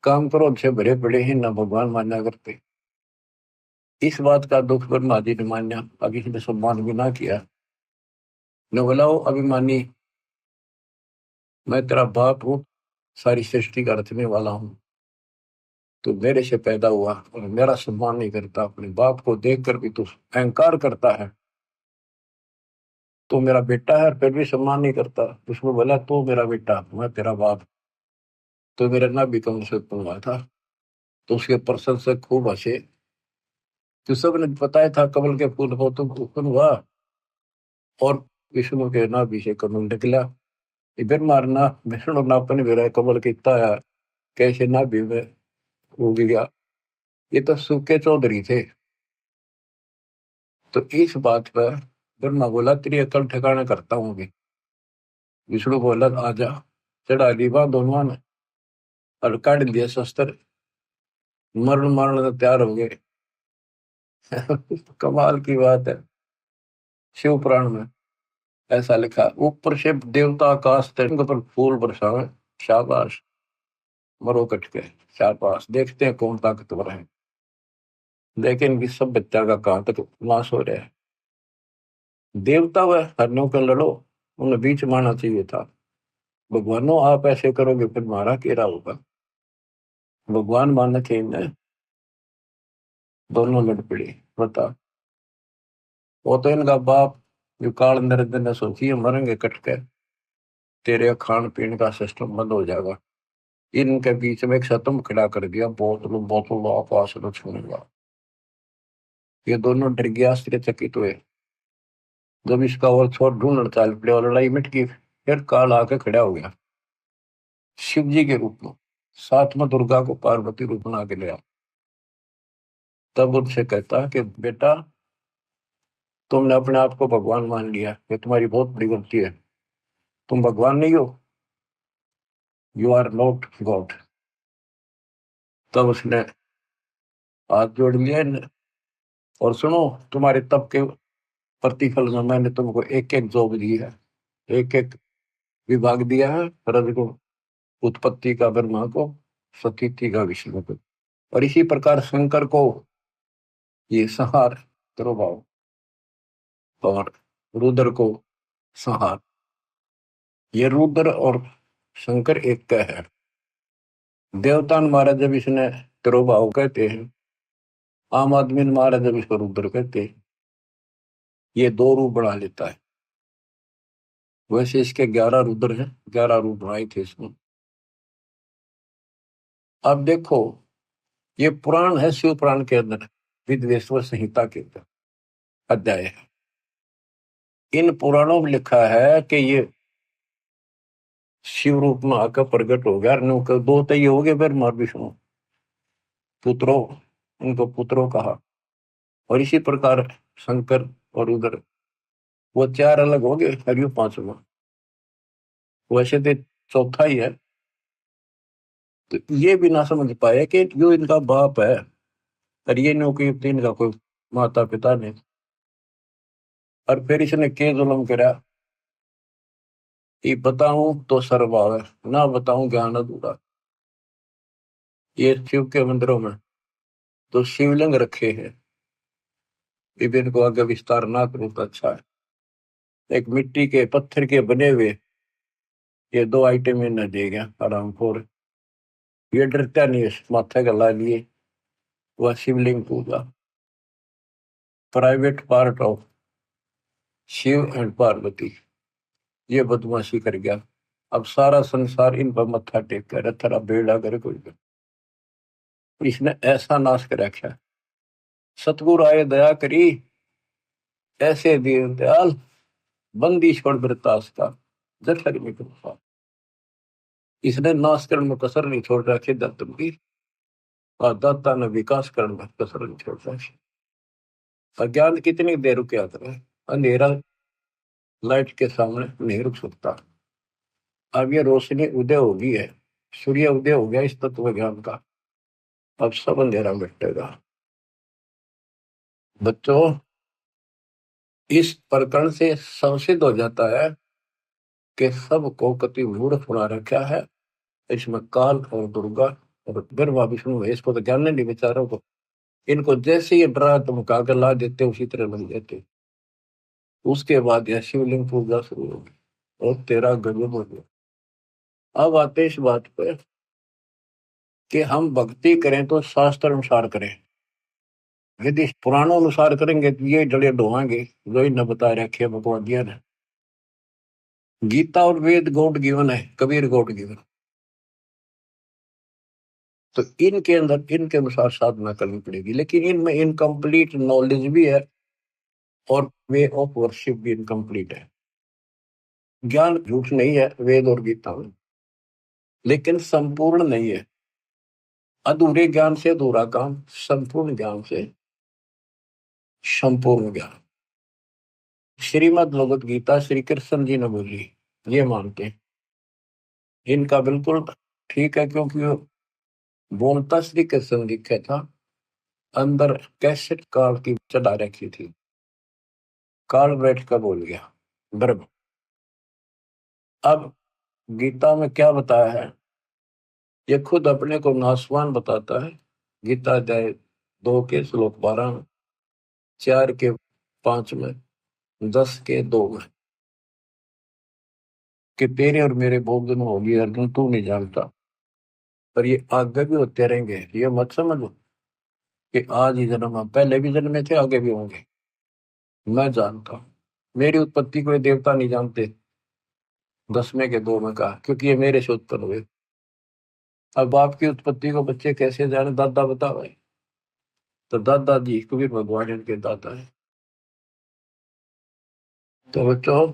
काम क्रोध से भरे पड़े हैं, ना भगवान मान्या करते। इस बात का दुख ब्रह्मा जी ने मान्या, अब इसने सम्मान भी ना किया। न बोला, अभिमानी, मैं तेरा बाप हूँ, सारी सृष्टि का रचने वाला हूँ, तो मेरे से पैदा हुआ और मेरा सम्मान नहीं करता, अपने बाप को देखकर भी तू अहंकार करता है, तो मेरा बेटा है फिर भी सम्मान नहीं करता। उसमें बोला तो मेरा बेटा, मैं तेरा बाप, तो मेरा ना भी कम से उत्पन्न हुआ था। तो उसके प्रशंसक खूब हंसे। तो सबने बताया था कमल के फूल को तुम उत्पन्न हुआ, और विष्णु के नाभि से कमल निकला। इधर मारना विष्णु नापन भी कमल कितना है, कैसे नाभि में उग गया। ये तो सूखे चौधरी थे। तो इस बात पर ब्रह्मा बोला तेरी अकल ठिकाना करता हूँ अभी। विष्णु बोला आजा, चढ़ा ली बात दोनों ने और काट दिया शस्त्र, मरण मारने तो तैयार हो गए। कमाल की बात है। शिव पुराण में ऐसा लिखा, ऊपर से देवता आकाश तक पर फूल बरसावे, शाबाश, मरो कट के, शाबाश, देखते हैं कौन ताकतवर है। लेकिन इनकी सब बच्चा का कहां तक नाश हो रहा है। देवता व हरनों का लड़ो, उन्हें बीच मारना चाहिए था। भगवानों आप ऐसे करोगे फिर मारा केरा होगा। भगवान मानना चाहिए, दोनों लड़ पड़े। बता, वो तो इनका बाप जो काल नरेंद्र ने सोची है मरेंगे कट के, तेरे खान पीने का सिस्टम बंद हो जाएगा। इनके बीच में एक सतम खड़ा कर दिया, बोतल बोतल आपस में छूनेगा। ये दोनों डर गया, आश्चर्यचकित हुए। जब इसका और छोर ढूंढना चाल पड़े और लड़ाई मिट गई, फिर काल आके खड़ा हो गया शिव जी के रूप में, साथ में दुर्गा को पार्वती रूप बना के लिया। तब उनसे कहता कि बेटा तुमने अपने आप को भगवान मान लिया, ये तुम्हारी बहुत बड़ी गलती है। तुम भगवान नहीं हो, यू आर नॉट गॉड। तब उसने हाथ जोड़ लिए, और सुनो, तुम्हारे तप के प्रतिफल में मैंने तुमको एक एक जॉब दी है, एक एक विभाग दिया है, रजगुण उत्पत्ति का ब्रह्मा को, स्थिति का विष्णु को। और इसी प्रकार शंकर को ये संहार तिरुभाव, और रुद्र को संहार। ये रुद्र और शंकर एक का है। देवतान महाराज जब इसने तिरुभाव कहते हैं, आम आदमी महाराज जब इसको रुद्र कहते हैं, ये दो रूप बना लेता है। वैसे इसके 11 रुद्र हैं, 11 रूप बनाए थे इसमें। अब देखो, ये पुराण है, शिव पुराण के अंदर विद्वेश्वर संहिता के अंदर अध्याय है। इन पुराणों में लिखा है कि ये शिव रूप में आकर प्रकट हो गया। दो तो ये हो गए, फिर मार विष्णु पुत्रों, उनको पुत्रों कहा। और इसी प्रकार शंकर और रुद्र, वो 4 अलग हो गए, हरियो 5वां। वैसे तो चौथा ही है। तो ये भी ना समझ पाए कि जो इनका बाप है, और ये नौकी इनका कोई माता पिता नहीं। और फिर इसने के जुल्म करा, ये बताऊं तो सर्वभाव है, ना बताऊं ज्ञान अधूरा। ये शिव के मंदिरों में तो शिवलिंग रखे हैं, विभिन्न को आगे विस्तार ना करूं तो अच्छा है। एक मिट्टी के पत्थर के बने हुए ये 2 आइटम इन्हें दे गया आराम खोर। ये डरता नहीं है, माथे गला लिए वह शिवलिंग पूजा। Private part of Shiva and Parvati, ये बदमाशी कर गया। अब सारा संसार इन पर मत्था टेक कर थरा बेड़ा कर कोई कर। इसने ऐसा नाश कर रखा। सतगुरु आए दया करी, ऐसे दीन दयाल बंदी छोड़ वृतास का जठर में कृपा। इसने नाश करने में कसर नहीं छोड़ रखी दत्त की, और दाता ने विकास करने में कसर नहीं छोड़ रखी। अज्ञान कितनी देर रुक आता है, अंधेरा लाइट के सामने नहीं रुक सकता। अब ये रोशनी उदय होगी है, सूर्य उदय हो गया इस तत्व ज्ञान का। अब सब अंधेरा मिटेगा। बच्चों, इस प्रकरण से संसिद्ध हो जाता है कि सबको कति मूर्ख बना रखा है। इसमें काल और दुर्गा और ब्रह्मा विष्णु है, इसको तो ज्ञान नहीं बेचारों को। इनको जैसे ही डरा धमका कर ला देते उसी तरह लग जाते। उसके बाद यह शिवलिंग पूजा शुरू होगी और तेरा गजब हो गया। अब आते इस बात पर कि हम भक्ति करें तो शास्त्र अनुसार करें। यदि पुराणों अनुसार करेंगे तो ये जड़े ढोएंगे जो इन्हें बता रखे भगवान जी ने। गीता और वेद गॉड गिवन है, कबीर गॉड गिवन। तो इनके अंदर इनके अनुसार साधना करनी पड़ेगी, लेकिन इनमें इनकम्प्लीट नॉलेज भी है और वे ऑफ वर्शिप भी इनकम्प्लीट है। ज्ञान झूठ नहीं है वेद और गीता में, लेकिन संपूर्ण नहीं है। अधूरे ज्ञान से अधूरा काम, संपूर्ण ज्ञान से संपूर्ण ज्ञान। श्रीमद् भगवत गीता श्री कृष्ण जी ने बोली, ये मानते हैं। इनका बिल्कुल ठीक है, क्योंकि वो बोलता श्री कृष्ण लिखा था, अंदर कैसेट काल की चढ़ा रखी थी। काल बैठ कर बोल गया ब्रह्म। अब गीता में क्या बताया है, ये खुद अपने को नासवान बताता है। गीता अध्याय 2 के श्लोक 12 में, 4 के 5 में, 10 के 2 में, कि तेरे और मेरे बहुत दिन होगी अर्जुन, तू नहीं जानता, पर ये आगे भी होते रहेंगे। ये मत समझो कि आज ही जन्म है, पहले भी जन्मे थे, आगे भी होंगे। मैं जानता हूं, मेरी उत्पत्ति को ये देवता नहीं जानते। 10वें के 2 में कहा, क्योंकि ये मेरे से उत्पन्न हुए। अब बाप की उत्पत्ति को बच्चे कैसे जाने, दादा बताओ भाई। तो दादाजी कबीर भगवान इनके दादा है। तो बच्चों,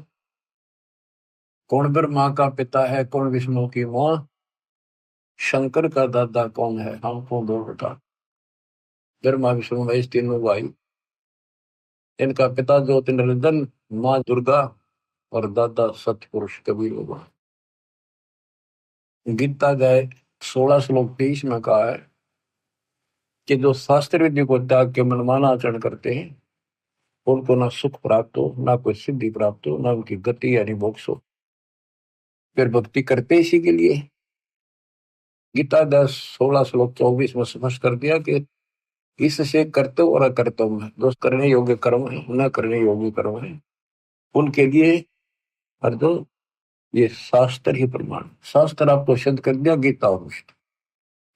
कौन ब्रह्मा का पिता है, कौन विष्णु की मां, शंकर का दादा कौन है, हमको दो बता। ब्रह्मा विष्णु महेश तीनों भाई। इनका पिता ज्योतिर्नंदन, माँ दुर्गा और दादा सतपुरुष कबीर भगवान। गीता गए 16 श्लोक 23 में कहा है कि जो शास्त्र विधि को त्याग के मनमाना आचरण करते हैं, उनको ना सुख प्राप्त हो, ना कोई सिद्धि प्राप्त हो, ना उनकी गति यानी मोक्ष हो। फिर भक्ति करते इसी के लिए। गीता 10-16 श्लोक 24 में स्पष्ट कर दिया कि इससे कर्तव्य और अकर्तव्य में जो करने योग्य कर्म है, न करने योग्य कर्म है, उनके लिए अर्जुन ये शास्त्र ही प्रमाण। शास्त्र आपको सिद्ध कर दिया, गीता और विष्णु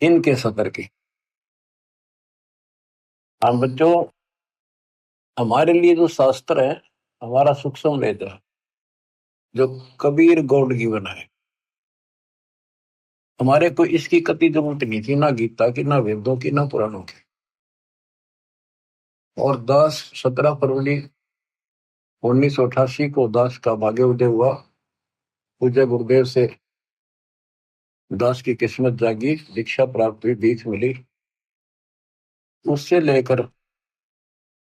इनके सतर के। हम बच्चों, हमारे लिए जो शास्त्र है हमारा सूक्ष्म वेद है, जो कबीर गॉड गिवन है। हमारे को इसकी कति जरूरत नहीं थी, ना गीता की, ना वेदों की, ना पुराणों की। और 17 फरवरी 1988 को दास का भाग्य उदय हुआ। पूज्य गुरुदेव से दास की किस्मत जागी, दीक्षा प्राप्त हुई, दीख मिली। उससे लेकर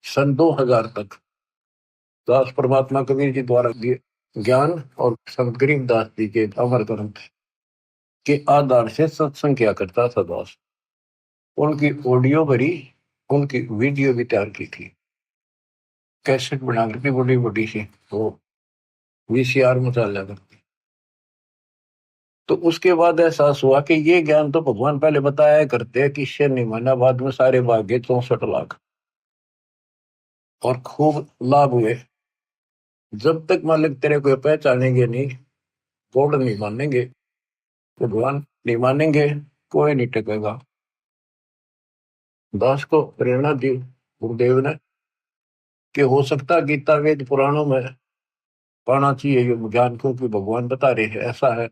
सन 2000 तक दास परमात्मा कबीर जी द्वारा दिए ज्ञान और संत गरीबदास जी के अमर ग्रंथ के आधार से सत्संग किया करता था दास। उनकी ऑडियो भरी, उनकी वीडियो भी तैयार की थी, कैसेट बना करती बड़ी बड़ी सी, तो वीसीआर में चल जा करती। तो उसके बाद एहसास हुआ कि ये ज्ञान तो भगवान पहले बताया करते हैं, कि इससे नहीं माना, बाद में सारे भाग्य 64 लाख और खूब लाभ हुए। जब तक मालिक तेरे को पहचानेंगे नहीं, गॉड नहीं मानेंगे, भगवान नहीं मानेंगे, कोई नहीं टिकेगा। दास को प्रेरणा दी गुरुदेव ने कि हो सकता गीता वेद पुराणों में पाना चाहिए ये ज्ञान, क्योंकि भगवान बता रहे हैं ऐसा है,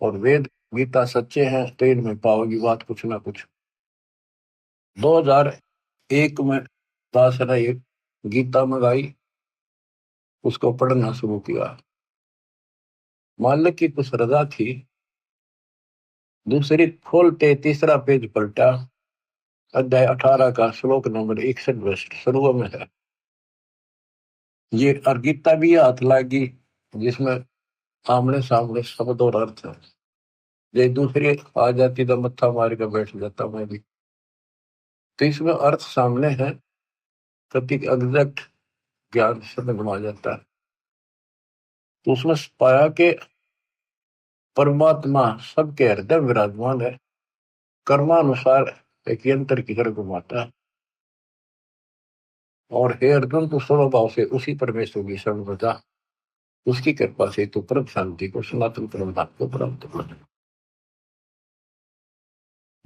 और वेद गीता सच्चे हैं, तो इनमें पाओगी बात कुछ ना कुछ। 2001 में दास ने ये गीता मंगाई, उसको पढ़ना शुरू किया। मालिक की कुछ रजा थी, दूसरी खोलते तीसरा पेज पलटा, अध्याय 18 का श्लोक नंबर 61 शुरू में है। ये और गीता भी हाथ लगी, जिसमें आमने सामने शब्द और अर्थ है। ये दूसरी आ जाती तो मत्था मार कर बैठ जाता मैं भी। तो इसमें अर्थ सामने है, प्रतीक एग्जैक्ट ज्ञान समझ में आ जाता है। तो उसमें पाया कि परमात्मा सबके हृदय विराजमान है, कर्मानुसार एक यंत्र की तरह घुमाता है। और हे अर्जुन, तू स्वभाव से उसी परमेश्वर की शरण बजा, उसकी कृपा से तू परम शांति को, सनातन परम धाम को प्राप्त कर।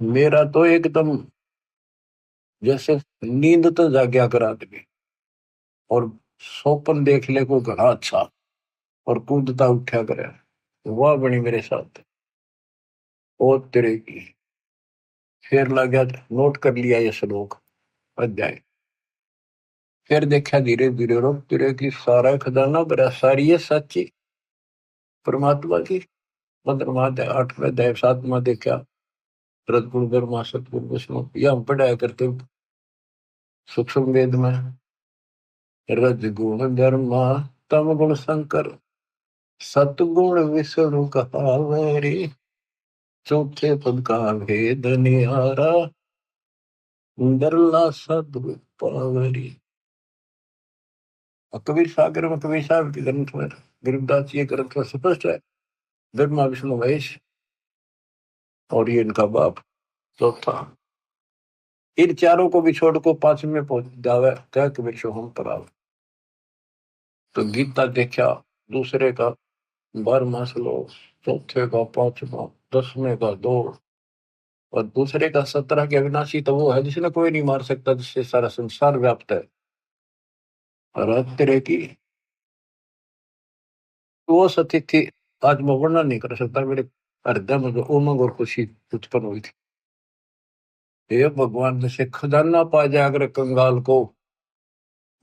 मेरा तो एकदम जैसे नींद तो जाग्या कर आदमी, और सोपन देख ले को घना अच्छा, और कूदता उठा करे, वह बनी मेरे साथ। ओ तेरे की, फिर लगा नोट कर लिया ये श्लोक अध्याय, फिर देखा धीरे धीरे रोक तेरे की सारा खजाना भरा, सारी ये सच्ची परमात्मा की। 15वां अध्याय 8वें अध्याय 7वां देखा, रजगुण ब्रह्मा सतगुण विष्णु, यह हम पढ़ाया करते सूक्ष्म वेद में। रजगुण ब्रह्मा तम गुण शंकर, सतगुण विष्णु कहावरी, चौथे पद का भेद निहारा, डरला सदगुण पावरी। कबीर सागर में, कबीर साहब के ग्रंथ में, गरीबदास जी के ग्रंथ में स्पष्ट है, ब्रह्मा विष्णु महेश और ये इनका बाप चौथा। इन चारों को भी छोड़ को पांचवें में पहुंच जावे, क्या कबीर शो हम पराव। तो गीता देखा, दूसरे का 12वां श्लोक, चौथे का 5वां, 10वें का 2, और दूसरे का 17 के अविनाशी तो वो है जिसने कोई नहीं मार सकता, जिससे सारा संसार व्याप्त है। और तेरे की वो सती थी, आज मैं वर्णन नहीं कर सकता, मेरे हृदय में जो उमंग और खुशी उत्पन्न हुई थी। हे भगवान, जैसे खजाना पा जाए अगर कंगाल को,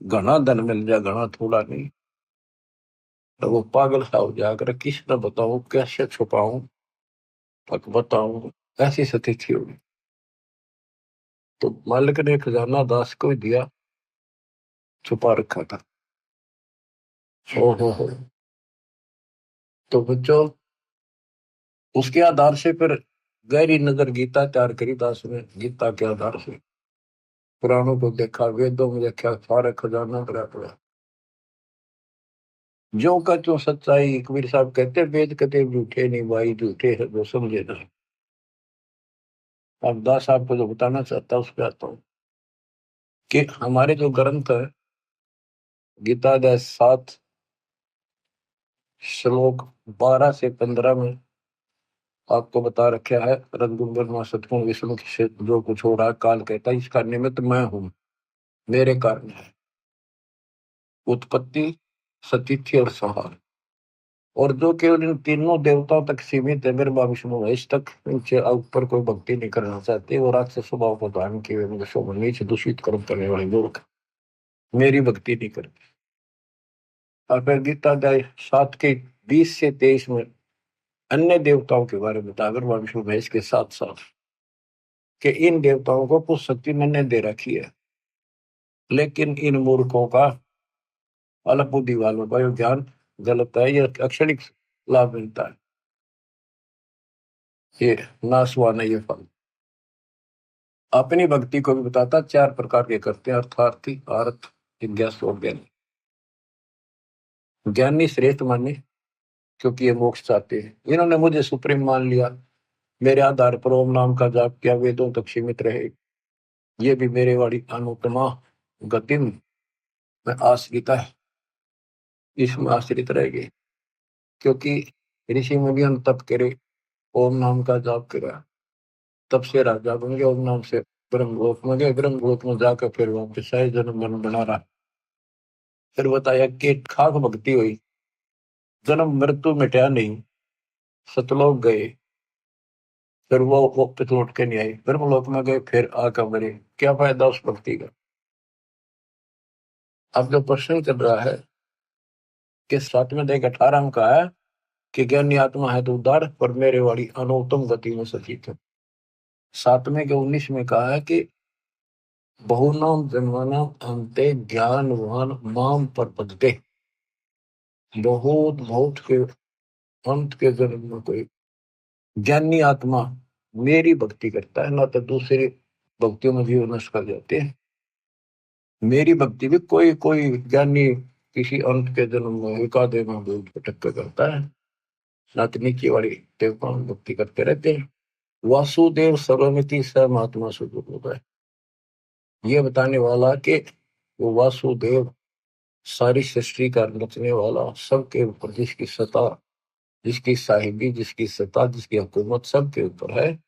घना धन मिल जाए, घना थोड़ा नहीं, तो वो पागल सा हो जाए अगर किस न बताऊं, कैसे छुपाऊं, तक बताऊं, ऐसी स्थिति होगी। तो मालिक ने खजाना दास को ही दिया, छुपा रखा था। हो। तो बच्चों, उसके आधार से फिर गहरी नजर गीता तैयार करी दास ने। गीता के आधार से पुराणों को देखा, वेदों में देखा, सारे खजाना भरा पड़ा। जो का जो सच्चाई, कबीर साहब कहते हैं, वेद कते झूठे नहीं भाई, झूठे है जो समझे ना। अब दास आपको जो बताना चाहता हूँ उस पर आता हूँ कि हमारे जो ग्रंथ है, गीता अध्याय 7 श्लोक 12 से 15 में आपको बता रखा है, रघुबर सतगुण विष्णु से जो कुछ हो रहा है, काल कहता है इसका निमित्त मैं हूं, मेरे कारण है उत्पत्ति, सतिथि और संहार। और जो केवल इन तीनों देवताओं तक सीमित है, ब्रह्मा विष्णु महेश तक, इनसे ऊपर कोई भक्ति नहीं करना चाहते, वो राक्षस स्वभाव को धारण किए हुए नीच दूषित कर्म करने वाले लोग मेरी भक्ति नहीं करते। और फिर गीता अध्याय 7 के 20 से 23 में अन्य देवताओं के बारे में बताकर ब्रह्मा विष्णु महेश के साथ साथ कि इन देवताओं को कुछ शक्ति मैंने दे रखी है, लेकिन इन मूर्खों का, अल्प बुद्धि वालों का ये ज्ञान गलत है, ये अक्षणिक लाभ मिलता है, ये नाशवान है ये फल। अपनी भक्ति को भी बताता, 4 प्रकार के करते हैं, अर्थार्थी, अर्थ, जिज्ञासु और ज्ञानी। ज्ञानी श्रेष्ठ माने क्योंकि ये मोक्ष चाहते हैं, इन्होंने मुझे सुप्रीम मान लिया, मेरे आधार पर ओम नाम का जाप किया, वेदों तक सीमित रहे, ये भी मेरे वाली अनुत्तमा गति में आश्रित है, इसमें आश्रित रहेगी। क्योंकि ऋषि मुनि तप करे, ओम नाम का जाप करा, तब से राजा बन गए, ओम नाम से ब्रह्मलोक में गए, ब्रह्मलोक में जाकर फिर वापस आए, जन्म मरण बना रहा। फिर बताया कि खाक भक्ति हुई, जन्म मृत्यु मिटा नहीं, सतलोक गए, फिर वो वापस लौट के नहीं आई, ब्रह्मलोक में गए, फिर आकर मरे, क्या फायदा उस भक्ति का। अब जो प्रश्न चल रहा है कि 7 में 18 में कहा है कि ज्ञानी आत्मा है तो उदार, पर मेरे वाली अनुत्तम गति में सचित है। 7 में 19 में कहा है कि बहुनाम जन्मानाम अंते ज्ञानवान माम प्रपद्यते, बहुत बहुत के अंत के जन्म में कोई ज्ञानी आत्मा मेरी भक्ति करता है, ना तो दूसरी भक्तियों में जीव नष्ट कर जाते हैं। मेरी भक्ति भी कोई कोई ज्ञानी किसी अंत के जन्म में एकादे में भटक कर करता है, ना तो नीचे वाली देवताओं में भक्ति करते रहते हैं। वासुदेव सर्वमिति स महात्मा स्वरूप होता है, ये बताने वाला कि वो वासुदेव सारी सृष्टि का रचने वाला, सबके ऊपर जिसकी सत्ता, जिसकी साहिबी, जिसकी सत्ता, जिसकी हुकूमत सबके ऊपर है,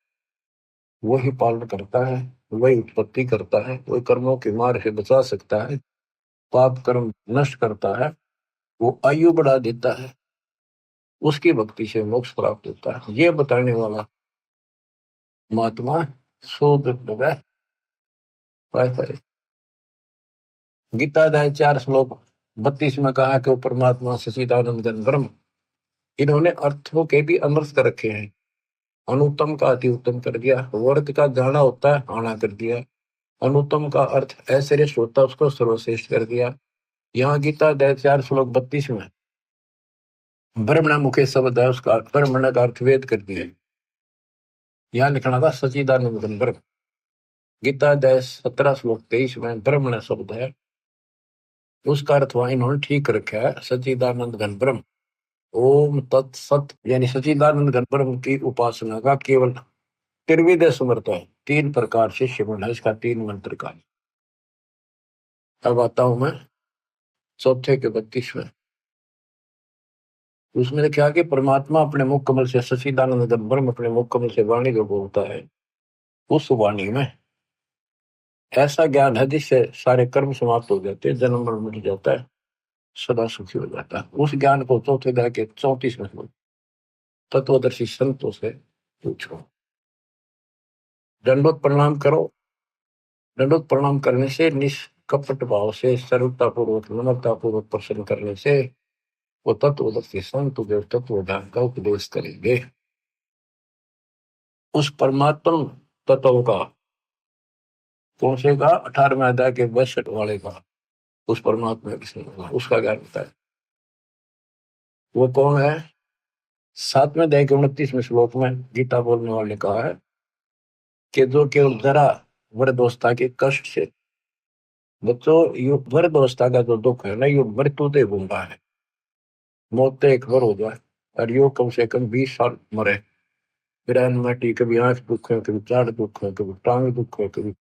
वही पालन करता है, वही उत्पत्ति करता है, वही कर्मों की मार से बचा सकता है, पाप कर्म नष्ट करता है, वो आयु बढ़ा देता है, उसकी भक्ति से मोक्ष प्राप्त होता है, ये बताने वाला महात्मा शोध लगा। गीता अध्याय 4 श्लोक 32 में कहा कि परमात्मा सच्चिदानंद घन ब्रह्म, इन्होंने अर्थों के भी अमृत कर रखे हैं, अनुत्तम का अति उत्तम कर दिया, वर्ग का जाना होता है आना कर दिया, अनुत्तम का अर्थ अश्रेष्ठ होता है उसको सर्वश्रेष्ठ कर दिया। यहाँ गीता अध्याय 4 श्लोक 32 में ब्रह्मण मुखे शब्द है, उसका ब्रह्मण का अर्थ वेद कर दिया, यहाँ लिखना था सच्चिदानंद घन ब्रह्म। गीता अध्याय 17 श्लोक 23 में ब्रह्मण शब्द है, उसका अर्थ वहां इन्होंने ठीक रखा है, सच्चिदानंद घन ब्रह्म। ओम तत्सत यानी सच्चिदानंद घन ब्रह्म की उपासना का केवल त्रिविध समर्थ है, 3 प्रकार से शिवन है इसका, 3 मंत्र का। अब आता हूं मैं चौथे के 32 में, उसमें लिखा कि परमात्मा अपने मुख कमल से, सच्चिदानंद घन ब्रह्म अपने मुख कमल से वाणी जो बोलता है, उस वाणी में ऐसा ज्ञान है जिससे सारे कर्म समाप्त हो जाते हैं, जन्म मरण मिट जाता है, सदा सुखी हो जाता है। उस ज्ञान को चौथे अध्याय के 34 में तत्वदर्शी संतों से पूछो। दंडोत प्रणाम करो, दंडोत प्रणाम करने से, निष्कपट भाव से, सरलता पूर्वक, नम्रता पूर्वक प्रसन्न करने से वो तत्वदर्शी संत जो तत्व ज्ञान का उपदेश करेंगे। उस परमात्मा तत्व का, कौन से का, 18वें अध्याय के 62 वाले का, उस परमात्मा उसका ज्ञान होता है। वो कौन है? 7वें अध्याय के 29वें श्लोक में गीता बोलने वाले ने कहा है कि जो केवल जरा वृद्धावस्था के कष्ट से, बच्चों वृद्धावस्था का जो दुख है ना, ये मृत्यु से घूमता है, मौत तो एक बार हो जाए, और यो कम से कम 20 साल मरे। ब्रेन मैटी, कभी आंख दुख है, कभी चाड़ दुख है, कभी टांग दुख है, कभी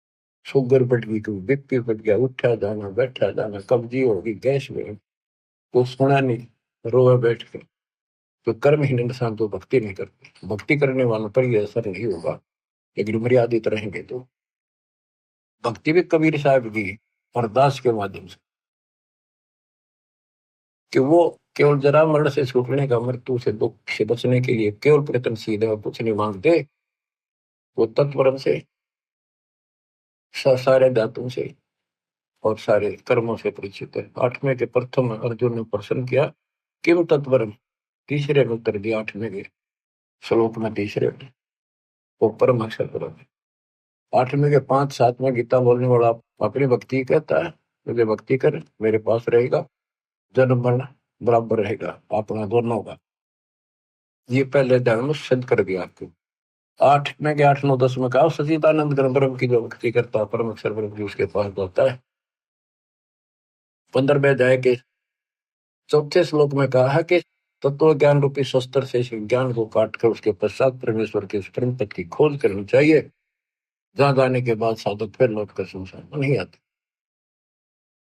शुगर बढ़ गई, कभी बीपी बढ़ गया, उठा जाना बैठा जाना, कब्जी होगी, गैस में, तो सुना नहीं, रोए बैठ के। तो कर्महीन इंसान तो भक्ति नहीं करते। भक्ति करने वालों पर ये असर नहीं होगा, लेकिन मर्यादित रहेंगे तो। भक्ति भी कबीर साहब की अरदास के माध्यम से, कि वो केवल जरा मरण से छूटने का, मृत्यु से, दुख से बचने के लिए केवल प्रयत्नशील है और कुछ नहीं मांगते। वो तत्परम से, सारे धातुओं से और सारे कर्मों से परिचित है। आठवें के प्रथम अर्जुन ने प्रश्न किया, किम तत्परम। तीसरे में उत्तर दिया, आठवें के श्लोक में तीसरे में, वो परम अक्षर परम है। आठवें के 5-7 में गीता बोलने वाला अपनी भक्ति कहता है, मुझे भक्ति कर, मेरे पास रहेगा, जन्म मरण बराबर रहेगा अपना दोनों का। ये पहले ध्यान में सिद्ध कर दिया आपको। 8 में के 8, 9, 10 में कहा, सचिदानंद ब्रह्म की जो भक्ति करता है, परम अक्षर ब्रह्म की उसके पास होता है। 15वें अध्याय के चौथे श्लोक में कहा है कि तत्व ज्ञान रूपी शस्त्र से इस ज्ञान को काट कर उसके पश्चात परमेश्वर के परम पद की खोज करनी चाहिए, जहां जाने के बाद साधक फिर लौट कर संसार में नहीं आते।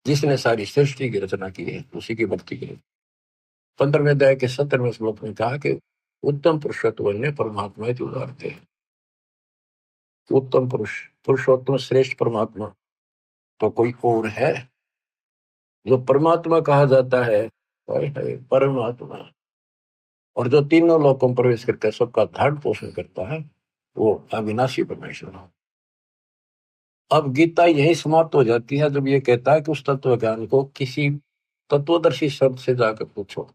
जिसने सारी सृष्टि की रचना की है उसी की भक्ति की। 15वें अध्याय के 17वें श्लोक में कहा कि उत्तम पुरुषत्व ने परमात्मा की उदाहरते हैं। उत्तम पुरुष, पुरुषोत्तम श्रेष्ठ परमात्मा तो कोई और है जो परमात्मा कहा जाता है, परमात्मा, और जो तीनों लोकों में प्रवेश करके सबका धारण पोषण करता है, वो अविनाशी परमेश्वर है। अब गीता यही समाप्त हो जाती है जब ये कहता है कि उस तत्व ज्ञान को किसी तत्वदर्शी शब्द से जाकर पूछो।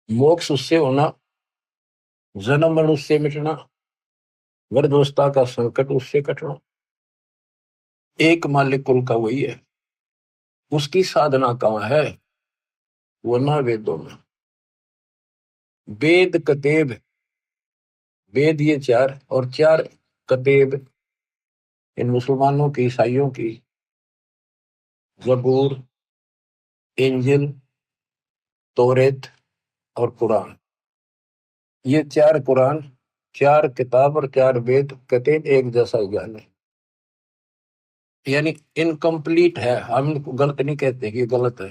मोक्ष उससे होना, जन्म मरण उससे मिटना, वृद्धावस्था का संकट उससे कटना, एक मालिक कुल का वही है। उसकी साधना कहाँ है, वो ना वेदों में। वेद कतेब, वेद ये 4 और 4 कतेब, इन मुसलमानों की, ईसाइयों की, जबूर, इंजिल, तौरेत और कुरान। ये 4 कुरान, 4 किताब और 4 वेद कतेब एक जैसा ज्ञान है, यानी इनकम्प्लीट है। हम इनको गलत नहीं कहते कि गलत है,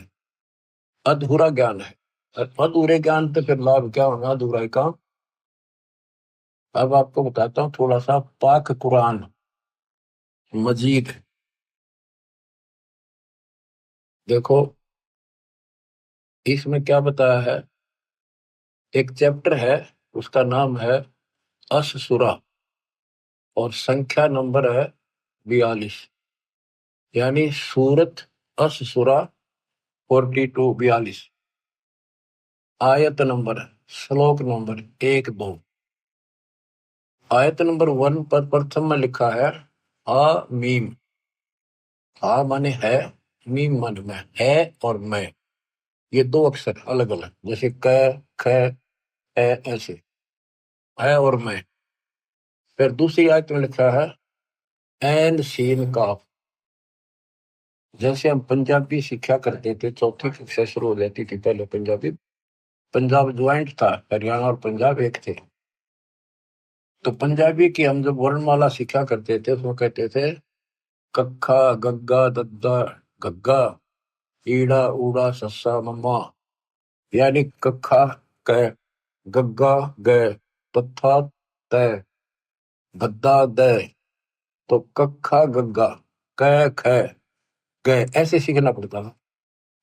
अधूरा ज्ञान है। अधूरे ज्ञान तो फिर लाभ क्या होगा, अधूरा ही काम। अब आपको बताता हूँ थोड़ा सा पाक कुरान मजीद। देखो इसमें क्या बताया है, एक चैप्टर है, उसका नाम है अश-सूरा, और संख्या नंबर है 42, यानी सूरत अश-सूरा 42, आयत नंबर, श्लोक नंबर 1-2। आयत नंबर 1 पर प्रथम में लिखा है आ मीम। आ माने है, मीम माने में है, और मैं, ये 2 अक्षर अलग अलग, जैसे क, ख, ए, ऐसे है और मैं। फिर दूसरी आयत में लिखा है एन सीन काफ। जैसे हम पंजाबी सीखा करते थे, चौथी कक्षा शुरू हो जाती थी पहले पंजाबी, पंजाब ज्वाइंट था, हरियाणा और पंजाब एक थे। तो पंजाबी की हम जब वर्णमाला सीखा करते थे तो कहते थे कक्खा गग्गा दद्दा गग्गा, ईड़ा ऊड़ा सस्सा मम्मा, यानी कक्खा क, गग्गा ग, तथा तय, गद्दा द। तो कक्खा गग्गा, क ख ग, ऐसे सीखना पड़ता था।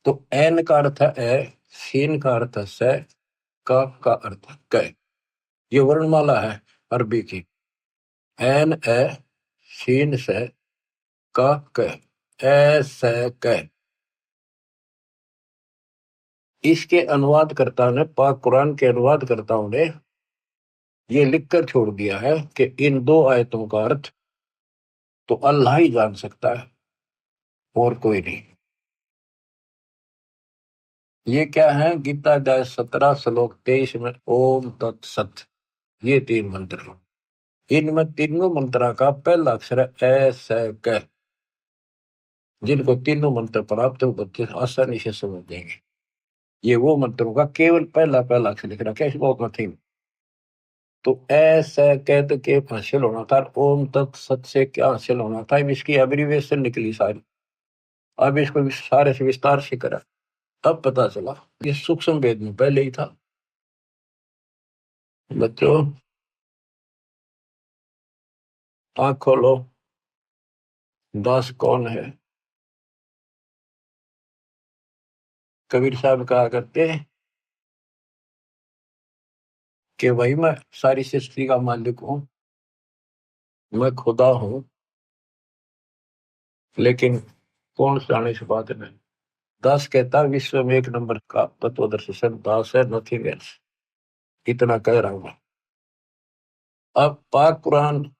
तो एन का अर्थ है ए, सीन का अर्थ है से, का अर्थ है क। ये वर्णमाला है अरबी की, एन ए, सीन से, का क, ए से क। इसके अनुवादकर्ता ने, पाक कुरान के अनुवादकर्ताओं ने ये लिखकर छोड़ दिया है कि इन 2 आयतों का अर्थ तो अल्लाह ही जान सकता है और कोई नहीं। ये क्या है, गीता अध्याय 17 श्लोक 23 में ओम तत्सत, ये 3 मंत्र हैं। इनमें तीनों मंत्रा का पहला अक्षर है ए से क। जिनको तीनों मंत्र प्राप्त हो बच्चे आसानी से समझ देंगे। ये वो मंत्रों का केवल पहला पहला अक्षर लिख रखा है, इसमें और नथिंग। तो ऐसा कहते के हासिल होना था, ओम तत् सत से क्या हासिल होना था, अब इसकी एब्रीविएशन निकली सारी। अब इसको सारे से विस्तार से करा, अब पता चला ये सूक्ष्म वेद में पहले ही था। बच्चों आंख खोलो, दास कौन है? कबीर साहब कहा करते हैं कि भाई मैं सारी सृष्टि का मालिक हूं, मैं खुदा हूं, लेकिन कौन जाने से बात नहीं। दास कहता विश्व में एक नंबर का तत्वदर्शी संत दास है, नथिंग एल्स। इतना कह रहा हूं मैं। अब पाक कुरान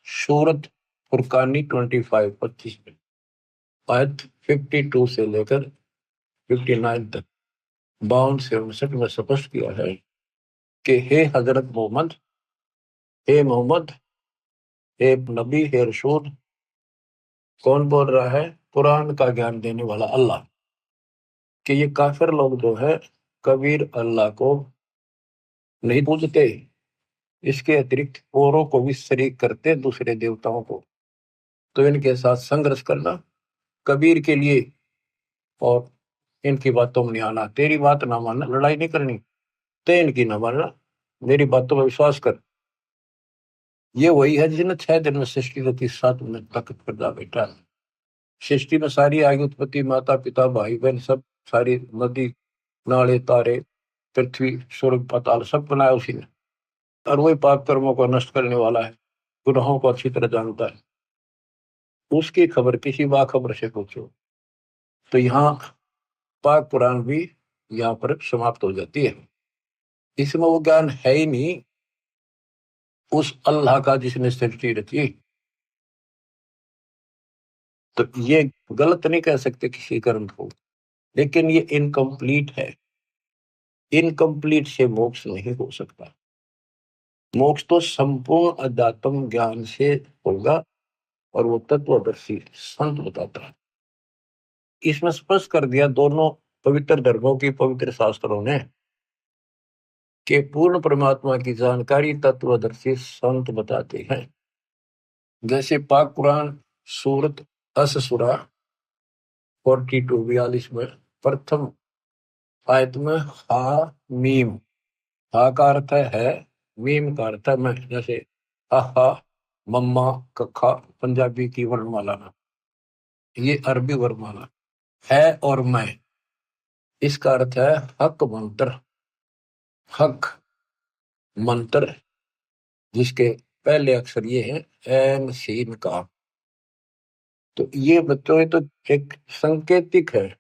सूरत फुरकानी 25 में आयत 52 से लेकर 59 तक 52 से 59 में स्पष्ट किया है कि हे हजरत मोहम्मद, हे मोहम्मद, हे नबी, हे रसूल। कौन बोल रहा है? कुरान का ज्ञान देने वाला अल्लाह। कि ये काफिर लोग जो है कबीर अल्लाह को नहीं पूजते, इसके अतिरिक्त औरों को भी शरीक करते, दूसरे देवताओं को। तो इनके साथ संघर्ष करना कबीर के लिए, और इनकी बातों में नहीं आना। तेरी बात ना मानना, लड़ाई नहीं करनी, ते इनकी ना मानना, मेरी बातों में विश्वास कर। ये वही है जिसने 6 दिन में सृष्टि को 7 मिनट तक पैदा बैठा। सृष्टि में सारी आगे उत्पत्ति, माता पिता भाई बहन सब, सारी नदी नाले तारे पृथ्वी स्वर्ग पाताल सब बनाया उसी ने। और वही पाप कर्मों को नष्ट करने वाला है, गुनाहों को अच्छी तरह जानता है। उसकी खबर किसी बाखबर से पूछो। तो यहाँ पाक कुरान भी यहाँ पर समाप्त हो जाती है। इसमें वो ज्ञान है ही नहीं उस अल्लाह का जिसने सृष्टि रची। तो ये गलत नहीं कह सकते किसी कर्म को, लेकिन ये इनकम्प्लीट है। इनकम्प्लीट से मोक्ष नहीं हो सकता। मोक्ष तो संपूर्ण अध्यात्म ज्ञान से होगा, और वो तत्वदर्शी संत बताता है। इसमें स्पष्ट कर दिया दोनों पवित्र धर्मों की पवित्र शास्त्रों ने कि पूर्ण परमात्मा की जानकारी तत्वदर्शी संत बताते हैं। जैसे पाक कुरान सूरत अस सूरा 42 में प्रथम आयत में हा मीम, हा का अर्थ है, मीम का अर्थ है मैं। जैसे हा, मम्मा, कखा पंजाबी की वर्णमाला में, ये अरबी वर्णमाला है। और मैं, इसका अर्थ है हक मंत्र। हक मंत्र जिसके पहले अक्षर ये है एन सीन का। तो ये बच्चों, ये तो एक संकेतिक है।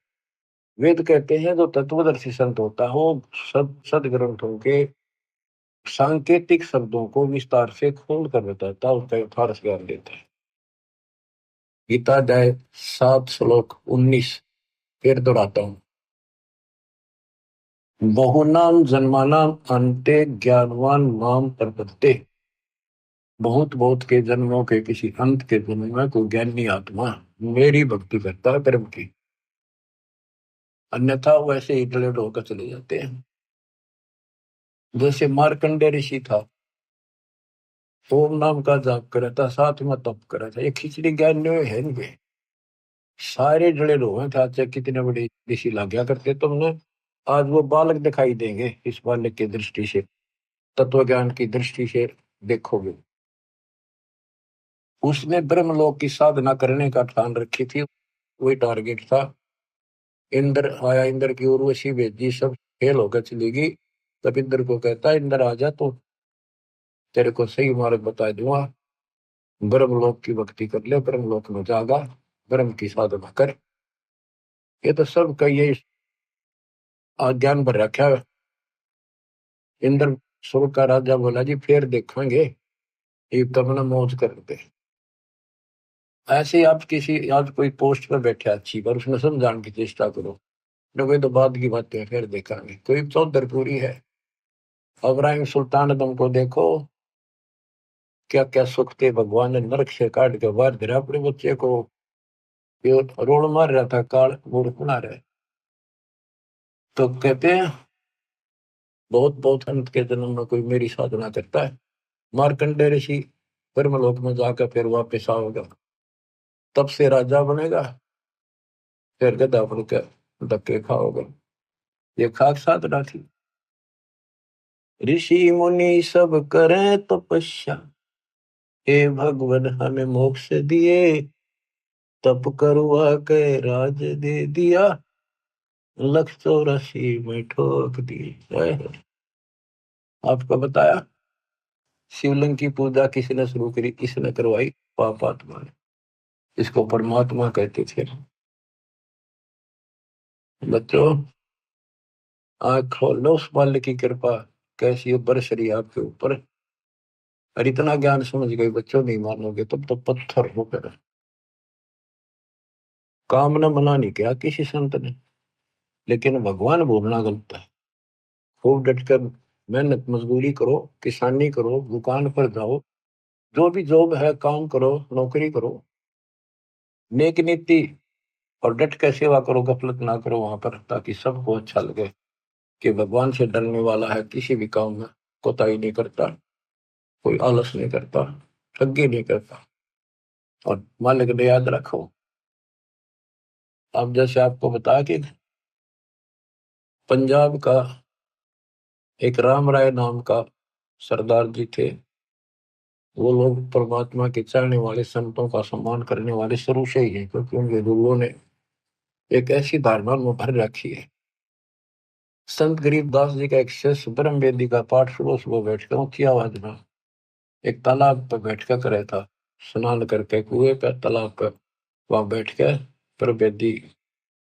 वेद कहते हैं जो तत्वदर्शी संत होता है वो सदग्रंथों के सांकेतिक शब्दों को विस्तार से खोल कर बताता है, उसका यथार्थ ज्ञान देता है। गीता अध्याय 7 श्लोक 19 फिर दोहराता हूं। बहुनाम जन्मानाम अंते ज्ञानवान माम प्रपद्ये। बहुत बहुत के जन्मों के किसी अंत के जन्म में कोई ज्ञानी आत्मा मेरी भक्ति करता है कर्म की, अन्यथा वैसे ही ड्रेड होकर चले जाते हैं। जैसे मार्कंडे ऋषि था, ओम नाम का जाप करा था, साथ में तप करा था। ये खिचड़ी ज्ञान है इनके, सारे जड़े लोग हैं। चाचा कितने बड़े ऋषि लग गया करते तुमने, आज वो बालक दिखाई देंगे। इस बालक की दृष्टि से, तत्व ज्ञान की दृष्टि से देखोगे। उसने ब्रह्मलोक की साधना करने का ठान रखी थी, वही टारगेट था। इंद्र आया, इंद्र की उर्वशी भेजी, सब फेल होकर चली गई। तब इंद्र को कहता है, इंद्र आजा तो तेरे को सही मार्ग बता दूंगा। ब्रह्मलोक की भक्ति कर ले, ब्रह्मलोक में जागा, ब्रह्म की साधना कर। ये तो सब का ये ज्ञान भर रखा है। इंद्र स्वर्ग का राजा बोला जी फिर देखेंगे, ये तब ना मौज करते। ऐसे ही आप किसी, आज कोई पोस्ट पर बैठे अच्छी पर उसमें समझाने की चेष्टा करो, कोई तो बाद की बातें फिर देखेंगे। कोई चौधरपुरी है, इब्राहिम सुल्तान तुमको देखो, क्या क्या सुख थे भगवान ने नरक से काट के बाहर गिरा अपने बच्चे को। ये रोड मार रहा था, काल मूर्ख बना रहे। तो कहते हैं बहुत बहुत अंत के जन्म में कोई मेरी साधना करता है, मार्कंडेय ऋषि ब्रह्मलोक में जाकर फिर वापस आओगे, तब से राजा बनेगा, फिर गदा बन के धक्के खाओगे। ये खाक साधना थी। ऋषि मुनि सब करें तपस्या, हे भगवान हमें मोक्ष दिए, तप करवा के राज दे दिया, 184 में ठोक दिए। आपको बताया शिवलिंग की पूजा किसने शुरू करी, किसने करवाई? पापात्मा ने। इसको परमात्मा कहते थे। बच्चों आँख खोल लो, उस मालिक की कृपा कैसी बरस रही आपके ऊपर। और इतना ज्ञान समझ गए बच्चों, नहीं मानोगे तब तो पत्थर होकर। काम न मना नहीं किया किसी संत ने, लेकिन भगवान बोलना गलत है। खूब डटकर मेहनत मजदूरी करो, किसानी करो, दुकान पर जाओ, जो भी जॉब है काम करो, नौकरी करो, नेक नीति और डट कर सेवा करो, गफलत ना करो वहां पर, ताकि सबको अच्छा लगे कि भगवान से डरने वाला है, किसी भी काम में कोताही नहीं करता, कोई आलस नहीं करता, ठगी नहीं करता। और मालिक ने याद रखो, अब जैसे आपको बताया कि पंजाब का एक राम राय नाम का सरदार जी थे, वो लोग परमात्मा के चाहने वाले, संतों का सम्मान करने वाले शुरू से ही हैं, क्योंकि उनके गुरुओं ने एक ऐसी धारणा में भर रखी है। संत गरीबदास जी का एक शिष्य ब्रह्म वेदी का पाठ सुबह सुबह बैठ कर ऊंची आवाज में एक तालाब पर बैठ कर करे था, स्नान करके कुएं पर, तालाब पर, वहां बैठ कर ब्रह्म वेदी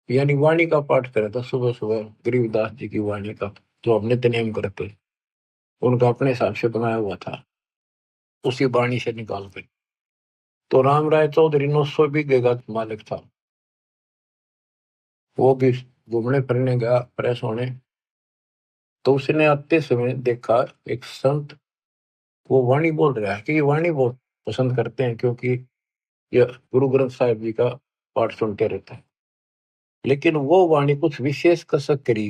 यानी वाणी का पाठ करे था सुबह सुबह, गरीबदास जी की वाणी का, जो हम नित्य नेम करते, उनका अपने हिसाब से बनाया हुआ था, उसी वाणी से निकाल कर। तो राम राय चौधरी 900 बीघे का मालिक था। वो भी घूमने फिरने गया प्रेस होने, तो उसने आते समय देखा एक संत, वो वाणी बोल रहा है कि ये वाणी बहुत पसंद करते हैं, क्योंकि ये गुरु ग्रंथ साहिब जी का पाठ सुनते रहते हैं। लेकिन वो वाणी कुछ विशेष कसक करी,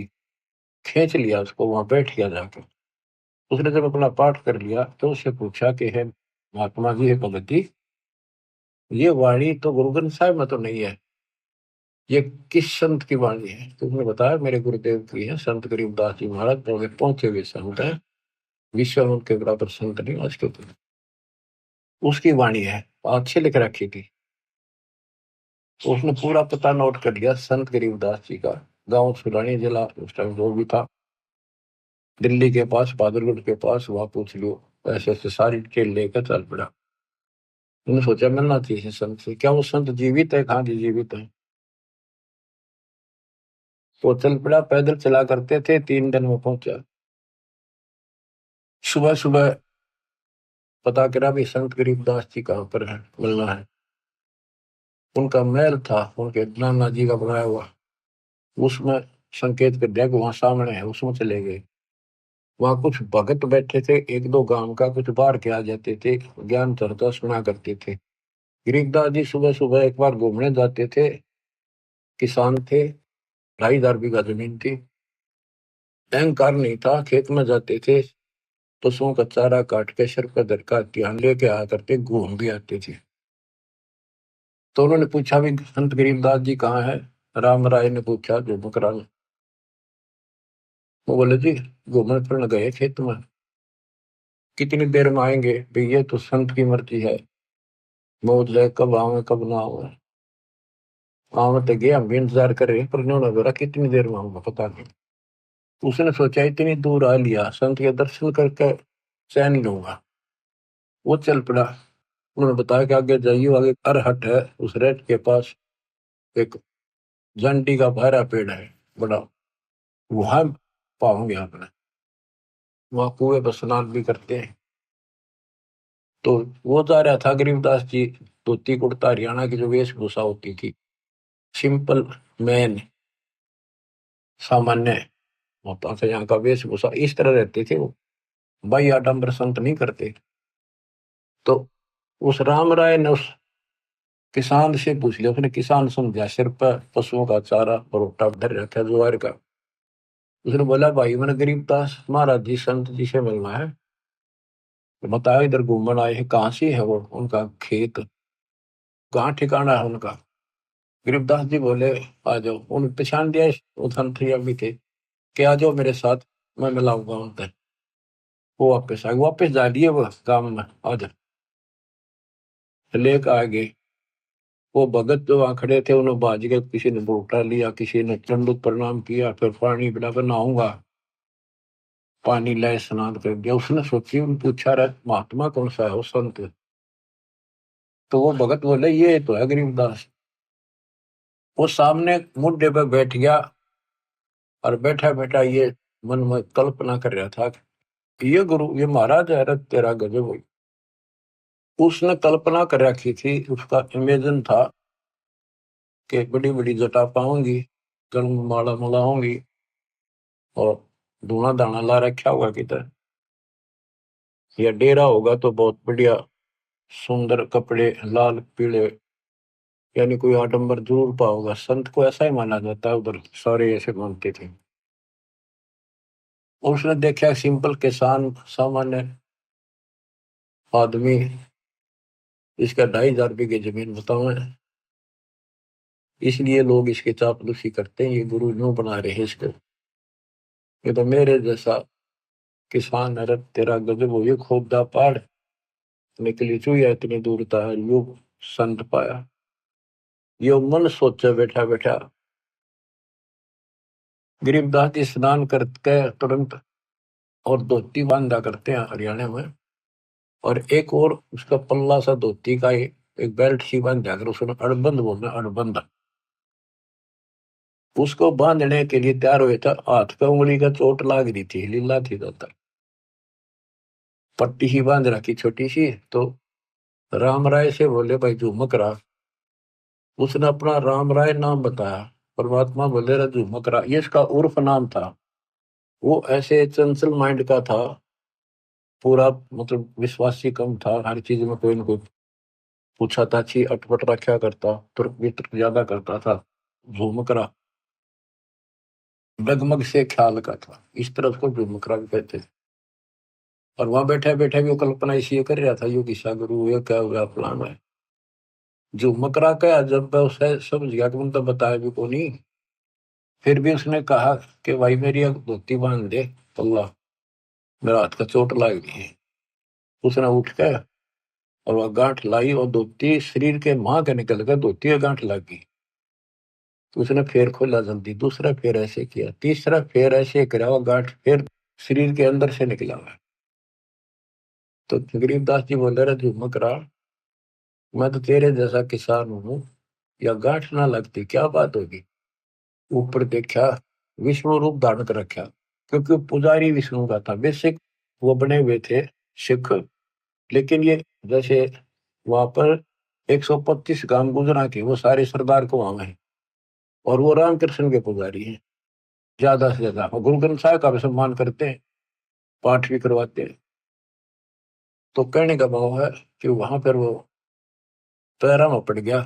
खींच लिया उसको, वहां बैठ गया जाकर। उसने जब अपना पाठ कर लिया तो उससे पूछा कि है महात्मा जी, है भगत जी, ये वाणी तो गुरु ग्रंथ साहिब में तो नहीं है, ये किस संत की वाणी है? तो उसने बताया मेरे गुरुदेव की है, संत गरीबदास जी महाराज, जो पहुंचे हुए संत है, विश्व में उनके बराबर संत नहीं आज के तो। उसकी वाणी है, अच्छी लिख रखी थी। तो उसने पूरा पता नोट कर लिया संत गरीबदास जी का, गांव सुलानी जिला उस टाइम जो भी था, दिल्ली के पास, बहादुरगढ़ के पास, वहां पूछ लियो। ऐसे ऐसे सारी डिटेल लेकर चल पड़ा। उन्होंने सोचा मिलना चाहिए संत से, क्या वो संत जीवित है? कहाँ जी जीवित है। वो चल पड़ा, पैदल चला करते थे, 3 दिन में पहुंचा। सुबह सुबह पता करा भी संत गरीबदास जी कहाँ पर है, मिलना है। उनका महल था, उनके नाना जी का बनाया हुआ, उसमें संकेत कर दिया कि वहां सामने है, उसमें चले गए। वहां कुछ भगत बैठे थे, 1-2 गांव का, कुछ बाहर के आ जाते थे, ज्ञान चर्चा सुना करते थे। गरीबदास जी सुबह सुबह एक बार घूमने जाते थे, किसान थे, 2,500 बीघा जमीन थी, अहंकार नहीं था, खेत में जाते थे, पशुओं का चारा काट के सिर पर धरका ध्यान लेके आया करते, घूम भी आते थे। तो उन्होंने पूछा भी संत गरीबदास जी कहाँ है? राम राय ने पूछा, जो बकरा ने। वो बोले जी घूमने फिरने गए खेत में। कितनी देर में आएंगे? भैया तो संत की मर्जी है, मौज है, कब आवे कब ना आवे। आवे तो गया, हम भी इंतजार कर रहे हैं, पर उन्होंने बोला कितनी देर में आऊंगा पता नहीं। उसने सोचा इतनी दूर आ लिया, संत के दर्शन करके चैन लूंगा। वो चल पड़ा। उन्होंने बताया कि आगे जाइए, आगे अरहट है, उस रेट के पास एक जंटी का बहरा पेड़ है बड़ा, वहां पाओगे आपने। वहां कुएं पर स्नान भी करते हैं। तो वो जा रहा था गरीबदास जी, धोती कुर्ता हरियाणा की जो वेशभूषा होती थी, सिंपल मैन, सामान्य होता था यहाँ का वेशभूषा, इस तरह रहते थे वो, भाई आडम्बर संत नहीं करते। तो उस राम राय ने उस किसान से पूछ लिया, उसने किसान समझा, सिर पर पशुओं का चारा और भुट्टा धर रखा ज्वार का। उसने बोला भाई मैंने गरीबदास महाराज जी संत जी से मिलना है, तो बताया इधर घूमन आए हैं, कहाँ से है वो, उनका खेत कहाँ ठिकाना है उनका। गरीबदास जी बोले आ जाओ, उन्हें पहचान दिया, वो संत भी थे कि आ जाओ मेरे साथ, मैं मिलाऊंगा उनसे। वो वापस आए, वापस जा लिए वो गांव में, आ जा लेकर आ गए। वो भगत जो वहां खड़े थे उन्होंने बाज के, किसी ने बोटा लिया, किसी ने दंडवत प्रणाम किया, फिर पानी पिलाकर नहाऊंगा, पानी लाए स्नान कर दिया। उसने सोची, उन पूछा रहा महात्मा कौन सा है वो संत, तो वो भगत बोले ये तो है गरीबदास। वो सामने मुड्डे पे बैठ गया और बैठा बैठा ये मन में कल्पना कर रहा था कि ये गुरु, ये महाराज है, रत तेरा गजब हुई। उसने कल्पना कर रखी थी, उसका इमेजिन था कि बड़ी बड़ी जटा पाऊंगी, गल में माला मला होंगी, और धूना दाना ला रखा होगा किधर, या डेरा होगा तो बहुत बढ़िया सुंदर कपड़े लाल पीले, यानी कोई आडंबर जरूर पाओगा। संत को ऐसा ही माना जाता है, उधर सारे ऐसे मानते थे। और उसने देखा सिंपल किसान सामान्य आदमी, इसका 2,500 बीघे जमीन बताओ है, इसलिए लोग इसके चापलूसी करते हैं, ये गुरु यूं बना रहे हैं इसको। ये तो मेरे जैसा किसान है, रत तेरा गजब हो, ये खोदा पहाड़ निकली चुया इतनी दूर था, यो संत पाया। यो मन सोचे बैठा बैठा। गरीबदास जी स्नान करके तुरंत, और धोती बांधा करते हैं हरियाणा में, और एक और उसका पल्ला सा धोती का एक बेल्ट सी बांधा कर, उसने अड़बंद बोलना, अड़बंद। उसको बांधने के लिए तैयार हुए था, हाथ पे उंगली का चोट लाग रही थी, लीला थी ज्यादा, पट्टी ही बांध रखी छोटी सी। तो राम राय से बोले भाई झुमक रहा, उसने अपना राम राय नाम बताया। परमात्मा बोले रहा झुमक रहा, ये इसका उर्फ नाम था। वो ऐसे चंचल माइंड का था, पूरा मतलब विश्वासी कम था, हर चीज में कोई ना कोई पूछा ताछी अटपट रखा करता, तुर्क वितर्क ज्यादा करता था। झुमकरा डगमग से ख्याल का था, इस तरह उसको झुमकरा भी कहते थे। और वहां बैठे बैठे भी वो कल्पना इसी कर रहा था, यो किसा गुरु ये क्या हुआ फलान है। झुमकरा का जब उसे समझ गया कि उनका बताया भी को नहीं, फिर भी उसने कहा कि भाई मेरी एक धोती बांध दे, अल्लाह मेरा हाथ का चोट लग गई है। उसने उठ के और वह गांठ लाई, और धोती शरीर के मां के निकल गया, धोती का गांठ लग गई। तो उसने फिर खोला जल्दी, दूसरा फिर ऐसे किया, तीसरा फिर ऐसे करा, वो गांठ फिर शरीर के अंदर से निकला हुआ। तो गरीबदास जी बोल रहे झुमक रहा, मैं तो तेरे जैसा किसान हूं, या गांठ ना लगती क्या बात होगी। ऊपर देखा, विष्णु रूप धारण कर रखा, क्योंकि पुजारी विष्णु का था बेसिक, वो बने हुए थे सिख। लेकिन ये जैसे वहां पर 125 गांव गुजरा के वो सारे सरदार को वहां है, और वो रामकृष्ण के पुजारी हैं ज्यादा से ज्यादा, और गुरु ग्रंथ साहिब का भी सम्मान करते हैं, पाठ भी करवाते हैं। तो कहने का भाव है कि वहां पर वो पैरा में पड़ गया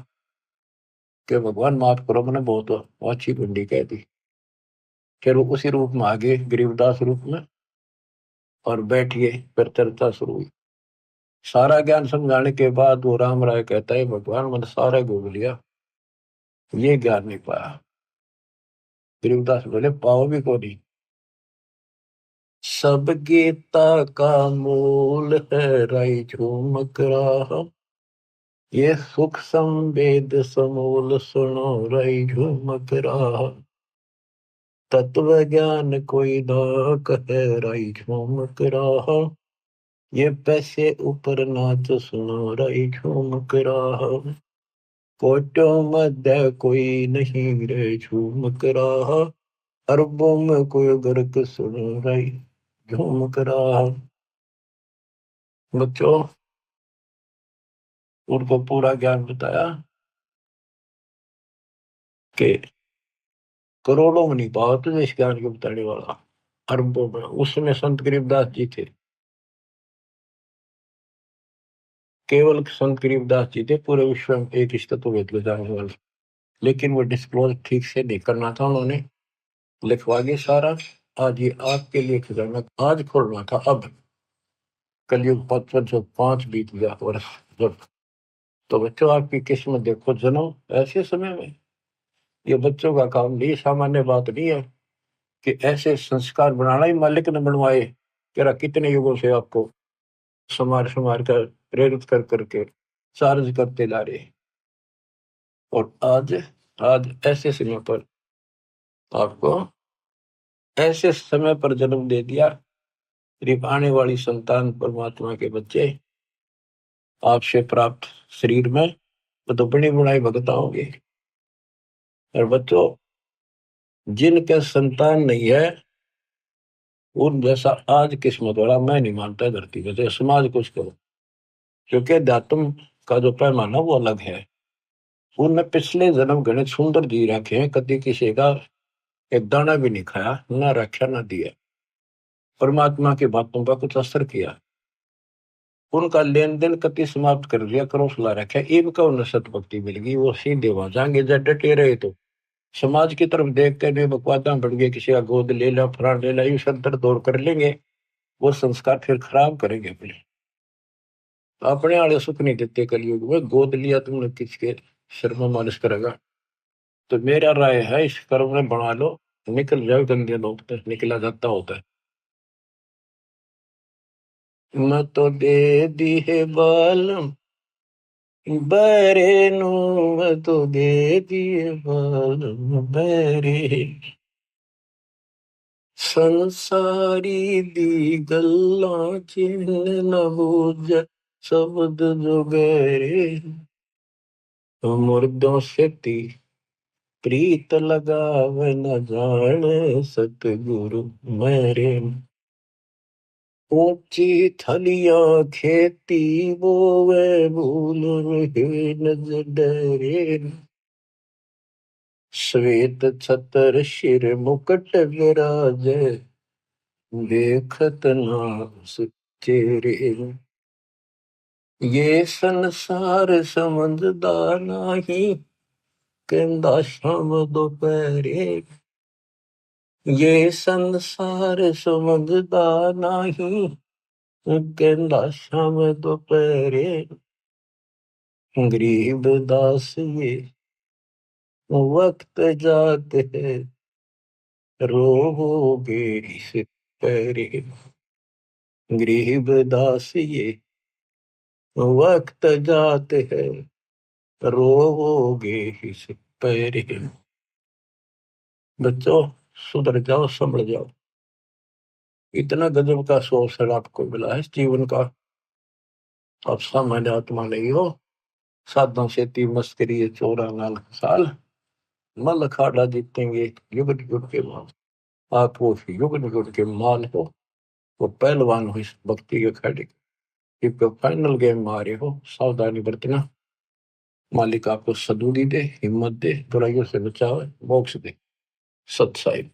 कि भगवान माफ करो, मैंने बहुत अच्छी कुंडी कह दी। फिर वो उसी रूप में आ गए, गरीबदास रूप में, और बैठिए, फिर चर्चा शुरू हुई। सारा ज्ञान समझाने के बाद वो राम राय कहता है भगवान मैंने सारा घूम लिया, ये ज्ञान नहीं पाया। गरीबदास बोले पाओ भी को नहीं। सब गीता का मूल है राई झूमक रहा, ये सुख संवेद समूल सुनो राई झूमक रहा, तत्व ज्ञान कोई ना कहे राई झूमक रहा, ये पैसे ऊपर नाच सुनो राई झूमक रहा, कोटों मध्य कोई नहीं रे झूमक रहा, अरबों में कोई गर्क सुनो राई झूमक रहा। बच्चों, उनको पूरा ज्ञान बताया कि करोड़ों में नहीं पाओ तो इस ज्ञान को बताने वाला, अरबों में। उसमें संत गरीबदास जी थे, केवल संत गरीबदास जी थे पूरे विश्व में एक रिश्ता तो ले जाने वाले। लेकिन वो डिस्क्लोज ठीक से नहीं करना था, उन्होंने लिखवा दिया सारा, आज ये आपके लिए खजाना आज खोलना था। अब कलयुग 5 बीत गया वर्ष जब। तो बच्चों आपकी किस्मत देखो, जन्म ऐसे समय में, ये बच्चों का काम नहीं, सामान्य बात नहीं है कि ऐसे संस्कार बनाना ही मालिक ने बनवाए। तेरा कितने युगों से आपको संवार संवार कर प्रेरित कर करके चार्ज करते ला रहे, और आज आज ऐसे समय पर आपको ऐसे समय पर जन्म दे दिया। करीब आने वाली संतान परमात्मा के बच्चे आपसे प्राप्त शरीर में तो बड़ी बुढ़ाई भगता होंगे। और बच्चों जिनके संतान नहीं है उन जैसा आज किस्मत वाला मैं नहीं मानता धरती पे, तो समाज कुछ करो, क्योंकि अध्यात्म का जो पैमाना वो अलग है। उनने पिछले जन्म घने सुंदर जी रखे हैं, कभी किसी का एक दाना भी नहीं खाया, ना रक्षा ना दिया, परमात्मा की बातों का कुछ असर किया, उनका लेन देन कति समाप्त कर दिया, करोसला रखा, इनका उन्हें सतभक्ति मिल गई, वो सीधे वहां जाएंगे। जब डटे रहे तो समाज की तरफ देखते नहीं, बकवादा बढ़ गए, किसी का गोद ले ला, फरान ले ला, यू संतर दौड़ कर लेंगे, वो संस्कार फिर खराब करेंगे अपने। अपने वाले सुख नहीं देते कलयुग में, गोद लिया तुमने किसके सिर में मालिश करेगा। तो मेरा राय है इस कर्म में बना लो, निकल जाओ गंदे लोग तो निकला जाता होता है। मैं तो दे दी है बालम बरे नु, मैं तो दे दी है बालम बरे, संसारी दी गल्ला चिन्ह न बूझ शब्द जो गहरे, मुर्दों से ती प्रीत लगावे न जाने सतगुरु मेरे। ऊंची थलियां खेती बोवे भूल रहे नज डरे, श्वेत छतर शिर मुकुट विराजे देखत नास चेहरे। ये संसार समझदा नहीं कहंदा शाम दोपहरे, ये संसार समझदा नहीं कहंदा शाम दोपहरे, गरीब दास ये वक्त जाते है रोगे इस पहरे, गरीब दास ये वक्त जाते है रोगे इस पहरे। बच्चों सुधर जाओ, संभल जाओ, इतना गजब का अवसर आपको मिला है इस जीवन का। आप सामान्य आत्मा नहीं हो, साधना सेती मस्करी चोरा नाल साल मल अखाड़ा जीतेंगे युग युग के बाद। आप वो युग युग के माल हो, वो पहलवान हो इस भक्ति के खड़े, क्योंकि फाइनल गेम में आ रहे हो। सावधानी बरतना, मालिक आपको सदबुद्धि दे, हिम्मत दे, बुराइयों से बचावे, मोक्ष दे। सत साहिब।